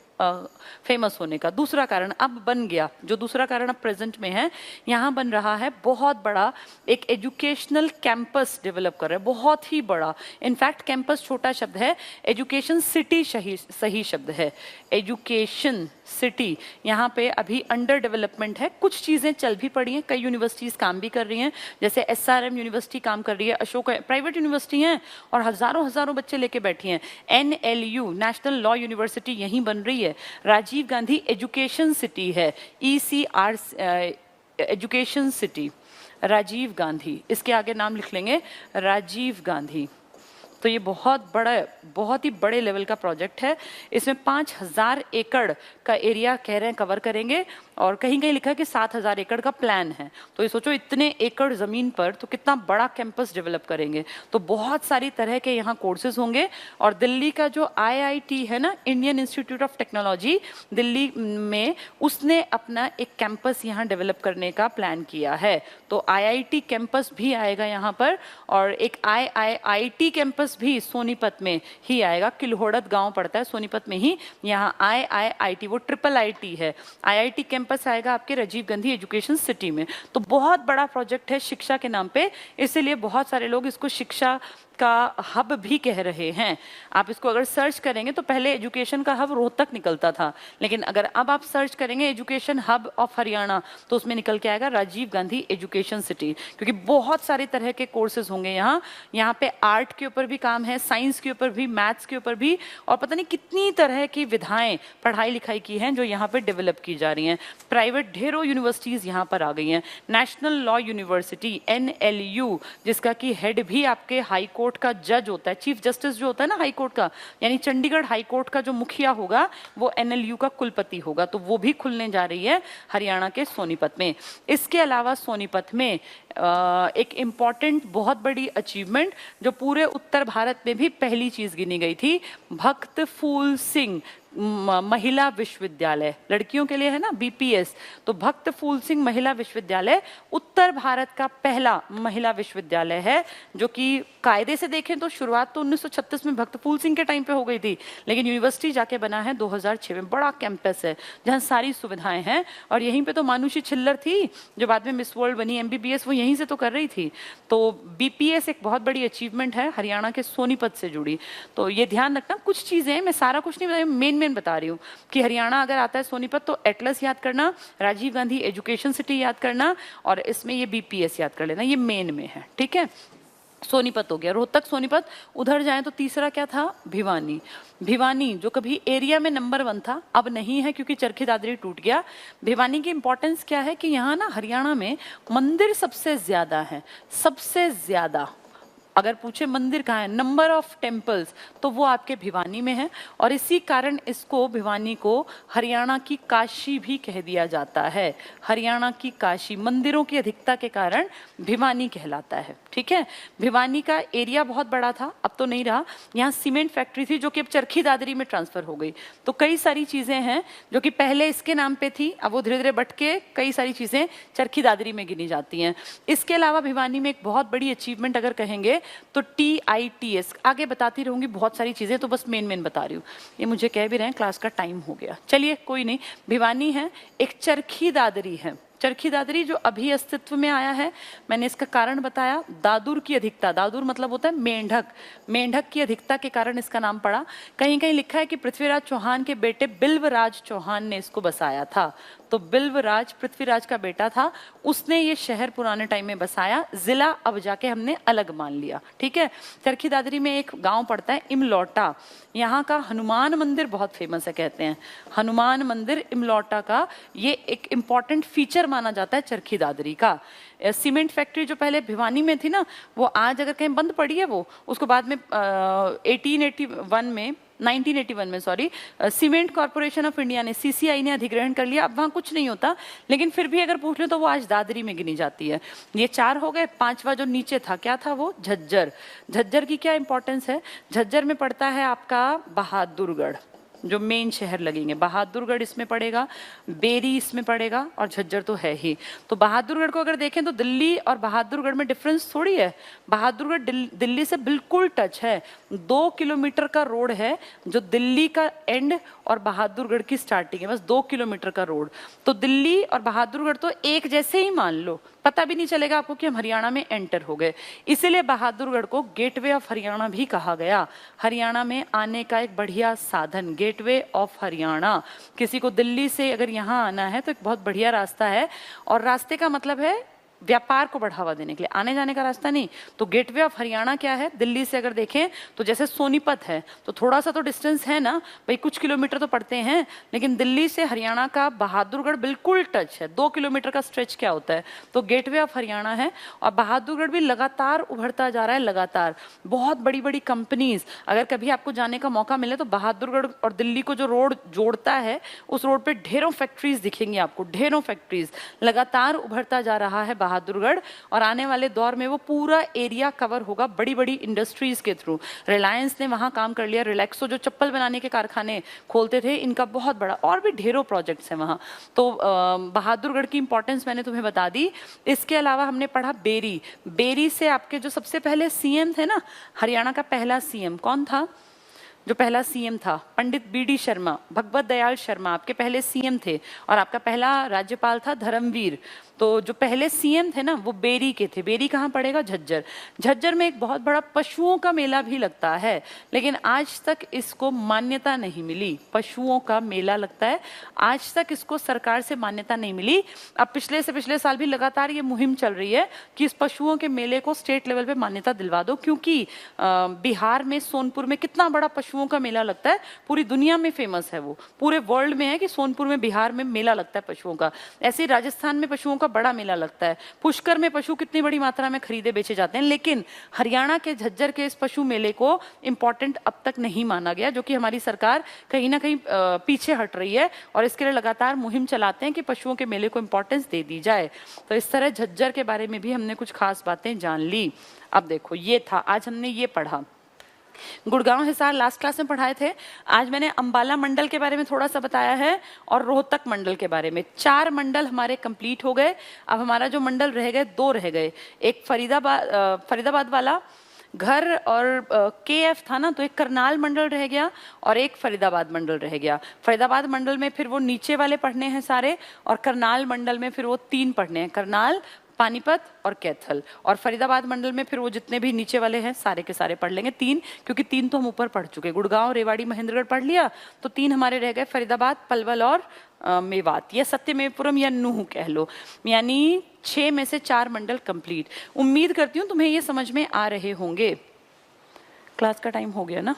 फेमस होने का। दूसरा कारण अब बन गया, जो दूसरा कारण अब प्रेजेंट में है, यहाँ बन रहा है बहुत बड़ा एक एजुकेशनल कैंपस डेवलप कर रहे हैं, बहुत ही बड़ा। इनफैक्ट कैंपस छोटा शब्द है, एजुकेशन सिटी सही शब्द है। एजुकेशन सिटी यहाँ पे अभी अंडर डेवलपमेंट है, कुछ चीजें चल भी पड़ी हैं, कई यूनिवर्सिटीज काम भी कर रही हैं, जैसे SRM यूनिवर्सिटी काम कर रही है, अशोक प्राइवेट यूनिवर्सिटी हैं और हजारों हजारों बच्चे लेके बैठी हैं। NLU नेशनल लॉ यूनिवर्सिटी यहीं बन रही है। राजीव गांधी एजुकेशन सिटी है, ECR education city, Rajiv Gandhi, इसके आगे नाम लिख लेंगे राजीव गांधी। तो ये बहुत ही बड़े लेवल का प्रोजेक्ट है। इसमें 5000 एकड़ का एरिया कह रहे हैं कवर करेंगे, और कहीं कहीं लिखा है कि 7000 एकड़ का प्लान है। तो ये सोचो इतने एकड़ जमीन पर तो कितना बड़ा कैंपस डेवलप करेंगे। तो बहुत सारी तरह के यहाँ कोर्सेज होंगे। और दिल्ली का जो IIT है ना, Indian institute of technology Delhi में, उसने अपना एक कैंपस यहाँ डेवलप करने का प्लान किया है। तो IIT कैंपस भी आएगा यहाँ पर, और एक IIIT कैंपस भी सोनीपत में ही आएगा। किल्होड़त गांव पड़ता है सोनीपत में ही, यहाँ IIIT वो IIIT है। IIT कैंपस आएगा आपके राजीव गांधी एजुकेशन सिटी में। तो बहुत बड़ा प्रोजेक्ट है शिक्षा के नाम पे, इसीलिए बहुत सारे लोग इसको शिक्षा का हब भी कह रहे हैं। आप इसको अगर सर्च करेंगे तो पहले एजुकेशन का हब रोहतक निकलता था, लेकिन अगर अब आप सर्च करेंगे एजुकेशन हब ऑफ हरियाणा तो उसमें निकल के आएगा राजीव गांधी एजुकेशन सिटी, क्योंकि बहुत सारे तरह के कोर्सेज होंगे यहाँ पे आर्ट के ऊपर भी काम है, साइंस के ऊपर भी, मैथ्स के ऊपर भी, और पता नहीं कितनी तरह की विधाएं पढ़ाई लिखाई की हैं जो यहाँ पे डेवलप की जा रही हैं। प्राइवेट ढेरों यूनिवर्सिटीज यहाँ पर आ गई हैं। नेशनल लॉ यूनिवर्सिटी NLU, जिसका की हेड भी आपके हाई कोर्ट का जज होता है, चीफ जस्टिस जो होता है ना हाई कोर्ट का, यानी चंडीगढ़ हाई कोर्ट का जो मुखिया होगा वो NLU का कुलपति होगा। तो वो भी खुलने जा रही है हरियाणा के सोनीपत में। इसके अलावा सोनीपत में एक इम्पॉर्टेंट बहुत बड़ी अचीवमेंट जो पूरे उत्तर भारत में भी पहली चीज गिनी गई थी, भक्त फूल सिंह महिला विश्वविद्यालय, लड़कियों के लिए है ना BPS, तो भक्त फूल सिंह महिला विश्वविद्यालय उत्तर भारत का पहला महिला विश्वविद्यालय है, जो कि कायदे से देखें तो शुरुआत तो 1936 में भक्त फूल सिंह के टाइम पे हो गई थी, लेकिन यूनिवर्सिटी जाके बना है 2006 में। बड़ा कैंपस है जहाँ सारी सुविधाएं हैं, और यहीं पे तो मानुषी छिल्लर थी जो बाद में मिस वर्ल्ड बनी, MBBS वो यहीं से तो कर रही थी। तो BPS एक बहुत बड़ी अचीवमेंट है हरियाणा के सोनीपत से जुड़ी। तो ये ध्यान रखना, कुछ चीजें, मैं सारा कुछ नहीं बताई, मेन बता रही हूँ कि हरियाणा अगर आता है सोनीपत तो एटलस याद करना, राजीव गांधी एजुकेशन सिटी याद करना, और इसमें ये BPS याद कर लेना, ये मेन में है। ठीक है, सोनीपत हो गया, रोहतक सोनीपत। उधर जाएं तो तीसरा क्या था, भिवानी। भिवानी जो कभी एरिया में नंबर 1 था, अब नहीं है क्योंकि चरखी दादरी टूट गया। भिवानी की इंपॉर्टेंस क्या है कि यहाँ ना हरियाणा में मंदिर सबसे ज्यादा है, सबसे ज्यादा। अगर पूछे मंदिर कहाँ है, नंबर ऑफ टेम्पल्स, तो वो आपके भिवानी में है, और इसी कारण इसको, भिवानी को हरियाणा की काशी भी कह दिया जाता है। हरियाणा की काशी, मंदिरों की अधिकता के कारण भिवानी कहलाता है। ठीक है, भिवानी का एरिया बहुत बड़ा था, अब तो नहीं रहा। यहाँ सीमेंट फैक्ट्री थी जो कि अब चरखी दादरी में ट्रांसफर हो गई। तो कई सारी चीजें हैं जो कि पहले इसके नाम पे थी, अब वो धीरे धीरे बढ़ के कई सारी चीजें चरखी दादरी में गिनी जाती हैं। इसके अलावा भिवानी में एक बहुत बड़ी अचीवमेंट अगर कहेंगे तो TITS, आगे बताती रहूंगी बहुत सारी चीजें, तो बस मेन बता रही हूँ। ये मुझे कह भी रहे हैं क्लास का टाइम हो गया, चलिए कोई नहीं। भिवानी है, एक चरखी दादरी है। चरखी दादरी जो अभी अस्तित्व में आया है, मैंने इसका कारण बताया, दादुर की अधिकता, दादुर मतलब होता है मेंढक, मेंढक की अधिकता के कारण इसका नाम पड़ा। कहीं कहीं लिखा है कि पृथ्वीराज चौहान के बेटे बिल्वराज चौहान ने इसको बसाया था। तो बिल्वराज पृथ्वीराज का बेटा था, उसने ये शहर पुराने टाइम में बसाया, जिला अब जाके हमने अलग मान लिया। ठीक है, चरखी दादरी में एक गांव पड़ता है इमलौटा, यहाँ का हनुमान मंदिर बहुत फेमस है, कहते हैं हनुमान मंदिर इमलौटा का, ये एक इम्पॉर्टेंट फीचर माना जाता है चरखी दादरी का। सीमेंट फैक्ट्री जो पहले भिवानी में थी ना, वो आज अगर कहीं बंद पड़ी है, वो उसको बाद में 1981 में sorry, cement corporation of India ने, CCI ने अधिग्रहण कर लिया। अब वहाँ कुछ नहीं होता, लेकिन फिर भी अगर पूछ लो तो वो आज दादरी में गिनी जाती है। ये 4 हो गए। 5वां जो नीचे था, क्या था वो, झज्जर। झज्जर की क्या इंपॉर्टेंस है, झज्जर में पड़ता है आपका बहादुरगढ़, जो मेन शहर लगेंगे, बहादुरगढ़ इसमें पड़ेगा, बेरी इसमें पड़ेगा, और झज्जर तो है ही। तो बहादुरगढ़ को अगर देखें तो दिल्ली और बहादुरगढ़ में डिफरेंस थोड़ी है। बहादुरगढ़ दिल्ली से बिल्कुल टच है, 2 किलोमीटर का रोड है जो दिल्ली का एंड और बहादुरगढ़ की स्टार्टिंग है, बस 2 किलोमीटर का रोड। तो दिल्ली और बहादुरगढ़ तो एक जैसे ही मान लो, पता भी नहीं चलेगा आपको कि हम हरियाणा में एंटर हो गए। इसीलिए बहादुरगढ़ को गेटवे ऑफ हरियाणा भी कहा गया। हरियाणा में आने का एक बढ़िया साधन, गेटवे ऑफ हरियाणा। किसी को दिल्ली से अगर यहाँ आना है तो एक बहुत बढ़िया रास्ता है, और रास्ते का मतलब है व्यापार को बढ़ावा देने के लिए, आने जाने का रास्ता नहीं। तो गेटवे ऑफ हरियाणा क्या है, दिल्ली से अगर देखें तो जैसे सोनीपत है तो थोड़ा सा तो डिस्टेंस है ना भाई, कुछ किलोमीटर तो पड़ते हैं, लेकिन दिल्ली से हरियाणा का बहादुरगढ़ बिल्कुल टच है, 2 किलोमीटर का स्ट्रेच क्या होता है, तो गेटवे ऑफ हरियाणा है। और बहादुरगढ़ भी लगातार उभरता जा रहा है, लगातार बहुत बड़ी बड़ी कंपनीज, अगर कभी आपको जाने का मौका मिले तो बहादुरगढ़ और दिल्ली को जो रोड जोड़ता है उस रोड पे ढेरों फैक्ट्रीज दिखेंगी आपको, ढेरों फैक्ट्रीज, लगातार उभरता जा रहा है बहादुरगढ़। और आने वाले दौर में वो पूरा एरिया कवर होगा बड़ी बड़ी इंडस्ट्रीज के थ्रू। रिलायंस ने वहां काम कर लिया, रिलैक्सो जो चप्पल बनाने के कारखाने खोलते थे, इनका बहुत बड़ा, और भी ढेरों प्रोजेक्ट्स हैं वहां। तो बहादुरगढ़ की इंपॉर्टेंस मैंने तुम्हें बता दी। इसके अलावा हमने पढ़ा बेरी। बेरी से आपके जो सबसे पहले सीएम थे ना, हरियाणा का पहला सीएम कौन था, जो पहला सीएम था पंडित बीडी शर्मा, भगवत दयाल शर्मा आपके पहले सीएम थे। और आपका पहला राज्यपाल था धर्मवीर। तो जो पहले सीएम थे ना वो बेरी के थे। बेरी कहाँ पड़ेगा, झज्जर। झज्जर में एक बहुत बड़ा पशुओं का मेला भी लगता है, लेकिन आज तक इसको मान्यता नहीं मिली। पशुओं का मेला लगता है, आज तक इसको सरकार से मान्यता नहीं मिली। अब पिछले से पिछले साल भी लगातार ये मुहिम चल रही है कि इस पशुओं के मेले को स्टेट लेवल पे मान्यता दिलवा दो, क्योंकि बिहार में सोनपुर में कितना बड़ा पशुओं का मेला लगता है, पूरी दुनिया में फेमस है, वो पूरे वर्ल्ड में है कि सोनपुर में, बिहार में मेला लगता है पशुओं का। ऐसे ही राजस्थान में पशुओं का बड़ा मेला लगता है, पुष्कर में पशु कितनी बड़ी मात्रा में खरीदे बेचे जाते हैं। लेकिन हरियाणा के झज्जर के इस पशु मेले को इंपॉर्टेंट अब तक नहीं माना गया, जो कि हमारी सरकार कहीं ना कहीं पीछे हट रही है और इसके लिए लगातार मुहिम चलाते हैं कि पशुओं के मेले को इंपॉर्टेंस दे दी जाए। तो इस तरह झज्जर के बारे में भी हमने कुछ खास बातें जान ली। अब देखो, ये था आज हमने ये पढ़ा। गुड़गांव हिसार लास्ट क्लास में पढ़ाए थे। आज मैंने अंबाला मंडल के बारे में थोड़ा सा बताया है और रोहतक मंडल के बारे में। 4 मंडल हमारे कंप्लीट हो गए। अब हमारा जो मंडल रह गए, 2 रह गए। एक फरीदाबाद वाला घर और केएफ था ना, तो एक करनाल मंडल रह गया और एक फरीदाबाद मंडल रह गया। फरीदाबाद मंडल में फिर वो नीचे वाले पढ़ने हैं सारे, और करनाल मंडल में फिर वो 3 पढ़ने हैं, करनाल, पानीपत और कैथल। और फरीदाबाद मंडल में फिर वो जितने भी नीचे वाले हैं सारे के सारे पढ़ लेंगे 3, क्योंकि 3 तो हम ऊपर पढ़ चुके। गुड़गांव, रेवाड़ी, महेंद्रगढ़ पढ़ लिया, तो 3 हमारे रह गए, फरीदाबाद, पलवल और मेवात, या सत्यमेवपुरम या नूह कह लो। यानी 6 में से 4 मंडल कंप्लीट। उम्मीद करती हूँ तुम्हें ये समझ में आ रहे होंगे। क्लास का टाइम हो गया ना,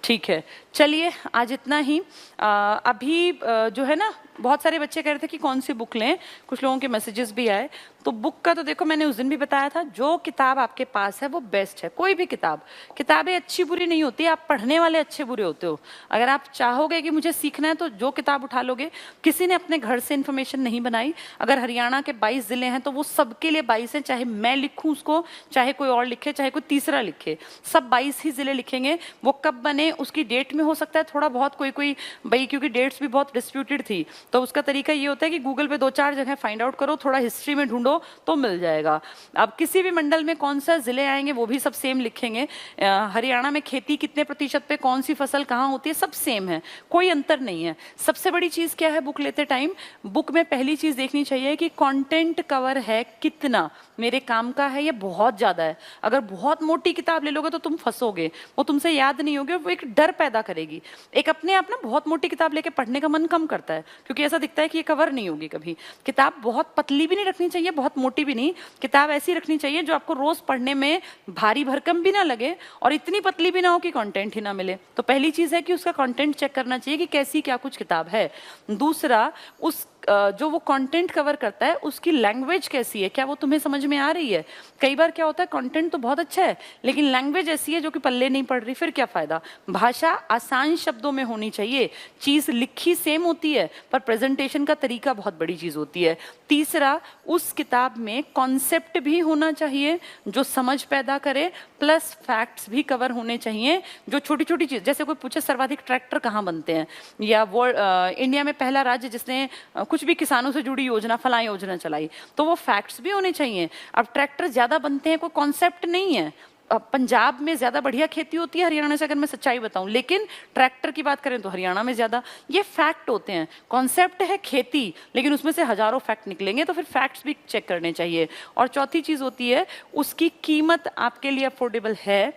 ठीक है। चलिए आज इतना ही। अभी जो है ना, बहुत सारे बच्चे कह रहे थे कि कौन सी बुक लें, कुछ लोगों के मैसेजेस भी आए। तो बुक का तो देखो, मैंने उस दिन भी बताया था, जो किताब आपके पास है वो बेस्ट है। कोई भी किताब, किताबें अच्छी बुरी नहीं होती, आप पढ़ने वाले अच्छे बुरे होते हो। अगर आप चाहोगे कि मुझे सीखना है तो जो किताब उठा लोगे। किसी ने अपने घर से इन्फॉर्मेशन नहीं बनाई। अगर हरियाणा के 22 जिले हैं तो वो सबके लिए 22 हैं, चाहे मैं लिखूं उसको, चाहे कोई और लिखे, चाहे कोई तीसरा लिखे, सब 22 ही जिले लिखेंगे। वो कब बने उसकी डेट में हो सकता है थोड़ा बहुत कोई भाई, क्योंकि डेट्स भी बहुत डिस्प्यूटेड थी, तो उसका तरीका ये होता है कि गूगल पे 2-4 जगह फाइंड आउट करो, थोड़ा हिस्ट्री में ढूंढो तो मिल जाएगा। अब किसी भी मंडल में कौन सा जिले आएंगे वो भी सब सेम लिखेंगे। हरियाणा में खेती कितने प्रतिशत पे, कौन सी फसल कहाँ होती है, सब सेम है, कोई अंतर नहीं है। सबसे बड़ी चीज क्या है बुक लेते टाइम, बुक में पहली चीज देखनी चाहिए कि कंटेंट कवर है कितना, मेरे काम का है या बहुत ज्यादा है। अगर बहुत मोटी किताब ले लोगे तो तुम फंसोगे, वो तुमसे याद नहीं होगी, वो एक डर पैदा करेगी। एक अपने आप ना बहुत मोटी किताब लेके पढ़ने का मन कम करता है, क्योंकि ऐसा दिखता है कि ये कवर नहीं होगी कभी। किताब बहुत पतली भी नहीं रखनी चाहिए, बहुत मोटी भी नहीं। किताब ऐसी रखनी चाहिए जो आपको रोज पढ़ने में भारी भरकम भी ना लगे और इतनी पतली भी ना हो कि कंटेंट ही ना मिले। तो पहली चीज है कि उसका कंटेंट चेक करना चाहिए कि कैसी क्या कुछ किताब है। दूसरा, उस जो वो कंटेंट कवर करता है उसकी लैंग्वेज कैसी है, क्या वो तुम्हें समझ में आ रही है। कई बार क्या होता है, कंटेंट तो बहुत अच्छा है लेकिन लैंग्वेज ऐसी है जो कि पल्ले नहीं पड़ रही, फिर क्या फायदा। भाषा आसान शब्दों में होनी चाहिए। चीज लिखी सेम होती है पर प्रेजेंटेशन का तरीका बहुत बड़ी चीज होती है। तीसरा, उस किताब में कॉन्सेप्ट भी होना चाहिए जो समझ पैदा करे, प्लस फैक्ट्स भी कवर होने चाहिए। जो छोटी छोटी चीज, जैसे कोई पूछे सर्वाधिक ट्रैक्टर कहाँ बनते हैं, या वो इंडिया में पहला राज्य जिसने कुछ भी किसानों से जुड़ी योजना, फला योजना चलाई, तो वो फैक्ट्स भी होने चाहिए। अब ट्रैक्टर ज्यादा बनते हैं, कोई कॉन्सेप्ट नहीं है। पंजाब में ज्यादा बढ़िया खेती होती है हरियाणा से, अगर मैं सच्चाई बताऊं, लेकिन ट्रैक्टर की बात करें तो हरियाणा में ज्यादा। ये फैक्ट होते हैं, कॉन्सेप्ट है खेती, लेकिन उसमें से हजारों फैक्ट निकलेंगे, तो फिर फैक्ट्स भी चेक करने चाहिए। और चौथी चीज होती है, उसकी कीमत आपके लिए अफोर्डेबल है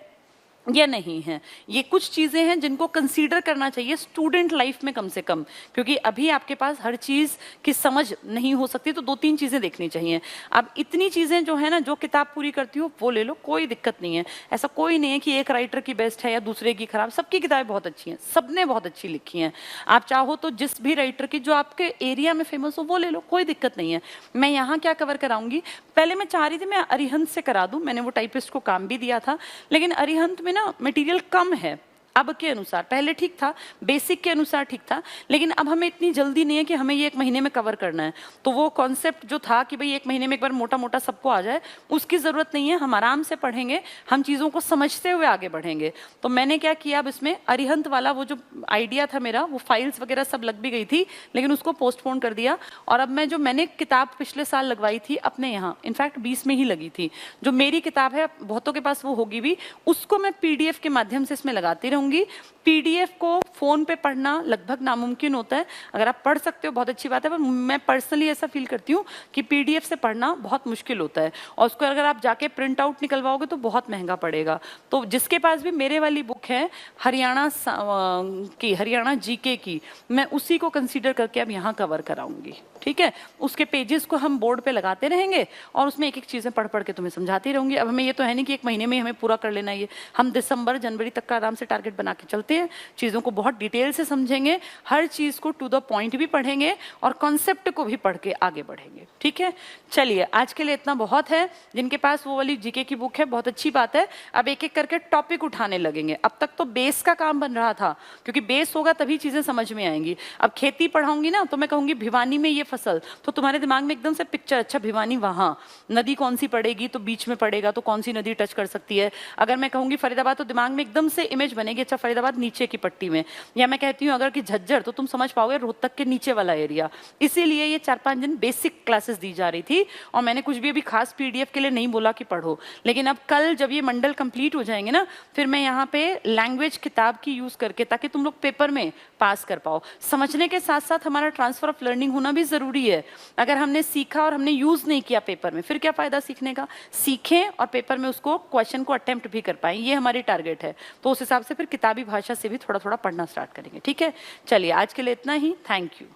ये नहीं है। ये कुछ चीज़ें हैं जिनको कंसीडर करना चाहिए स्टूडेंट लाइफ में कम से कम, क्योंकि अभी आपके पास हर चीज़ की समझ नहीं हो सकती, तो 2-3 चीज़ें देखनी चाहिए। अब इतनी चीज़ें जो है ना, जो किताब पूरी करती हो वो ले लो, कोई दिक्कत नहीं है। ऐसा कोई नहीं है कि एक राइटर की बेस्ट है या दूसरे की खराब, सबकी किताबें बहुत अच्छी हैं, सबने बहुत अच्छी लिखी हैं। आप चाहो तो जिस भी राइटर की जो आपके एरिया में फेमस हो वो ले लो, कोई दिक्कत नहीं है। मैं यहाँ क्या कवर कराऊंगी, पहले मैं चाह रही थी मैं अरिहंत से करा दूं, मैंने वो टाइपिस्ट को काम भी दिया था, लेकिन अरिहंत में ना मटेरियल कम है अब के अनुसार। पहले ठीक था, बेसिक के अनुसार ठीक था, लेकिन अब हमें इतनी जल्दी नहीं है कि हमें ये 1 महीने में कवर करना है। तो वो कॉन्सेप्ट जो था कि भाई 1 महीने में एक बार मोटा मोटा सबको आ जाए, उसकी ज़रूरत नहीं है। हम आराम से पढ़ेंगे, हम चीज़ों को समझते हुए आगे बढ़ेंगे। तो मैंने क्या किया, अब इसमें अरिहंत वाला वो जो आइडिया था मेरा, वो फाइल्स वगैरह सब लग भी गई थी, लेकिन उसको पोस्टपोन कर दिया। और अब मैंने किताब पिछले साल लगवाई थी अपने यहाँ, इनफैक्ट 20 में ही लगी थी, जो मेरी किताब है, बहुतों के पास वो होगी भी, उसको मैं PDF के माध्यम से इसमें लगाती रहूंगी। PDF को फोन पे पढ़ना लगभग नामुमकिन होता है। अगर आप पढ़ सकते हो बहुत अच्छी बात है, पर मैं पर्सनली ऐसा फील करती हूँ कि PDF से पढ़ना बहुत मुश्किल होता है, और उसको अगर आप जाके प्रिंट आउट निकलवाओगे तो बहुत महंगा पड़ेगा। तो जिसके पास भी मेरे वाली बुक है हरियाणा GK की, मैं उसी को कंसीडर करके अब यहाँ कवर कराऊंगी, ठीक है। उसके पेजेस को हम बोर्ड पे लगाते रहेंगे और उसमें एक एक चीज़ें पढ़ पढ़ के तुम्हें समझाती रहूंगी। अब हमें ये तो है नहीं कि 1 महीने में हमें पूरा कर लेना है, ये हम दिसंबर जनवरी तक का आराम से टारगेट बना के चलते हैं। चीज़ों को बहुत डिटेल से समझेंगे, हर चीज़ को टू द पॉइंट भी पढ़ेंगे और कॉन्सेप्ट को भी पढ़ के आगे बढ़ेंगे, ठीक है। चलिए आज के लिए इतना बहुत है। जिनके पास वो वाली GK की बुक है, बहुत अच्छी बात है। अब एक एक करके टॉपिक उठाने लगेंगे। अब तक तो बेस का काम बन रहा था, क्योंकि बेस होगा तभी चीज़ें समझ में आएंगी। अब खेती पढ़ाऊंगी ना, तो मैं कहूँगी भिवानी में ये फसल, तो तुम्हारे दिमाग में एकदम से पिक्चर, अच्छा भिवानी वहाँ नदी कौन सी पड़ेगी, तो बीच में पड़ेगा तो कौन सी नदी टच कर सकती है। अगर मैं कहूँगी फरीदाबाद, तो दिमाग में एकदम से इमेज बनेगी, अच्छा फरीदाबाद नीचे की पट्टी में। या मैं कहती हूँ अगर कि झज्जर, तो तुम समझ पाओगे रोहतक के नीचे वाला एरिया। इसीलिए ये 4-5 दिन बेसिक क्लासेस दी जा रही थी, और मैंने कुछ भी अभी खास PDF के लिए नहीं बोला कि पढ़ो। लेकिन अब कल जब ये मंडल कंप्लीट हो जाएंगे ना, फिर मैं यहाँ पे लैंग्वेज किताब की यूज करके, ताकि तुम लोग पेपर में पास कर पाओ। समझने के साथ साथ हमारा ट्रांसफर ऑफ लर्निंग होना भी जरूरी है। अगर हमने सीखा और हमने यूज नहीं किया पेपर में, फिर क्या फायदा सीखने का। सीखें और पेपर में उसको क्वेश्चन को अटेम्प्ट भी कर पाए, ये हमारी टारगेट है। तो उस हिसाब से फिर किताबी भाषा से भी थोड़ा थोड़ा पढ़ना स्टार्ट करेंगे, ठीक है। चलिए आज के लिए इतना ही, थैंक यू।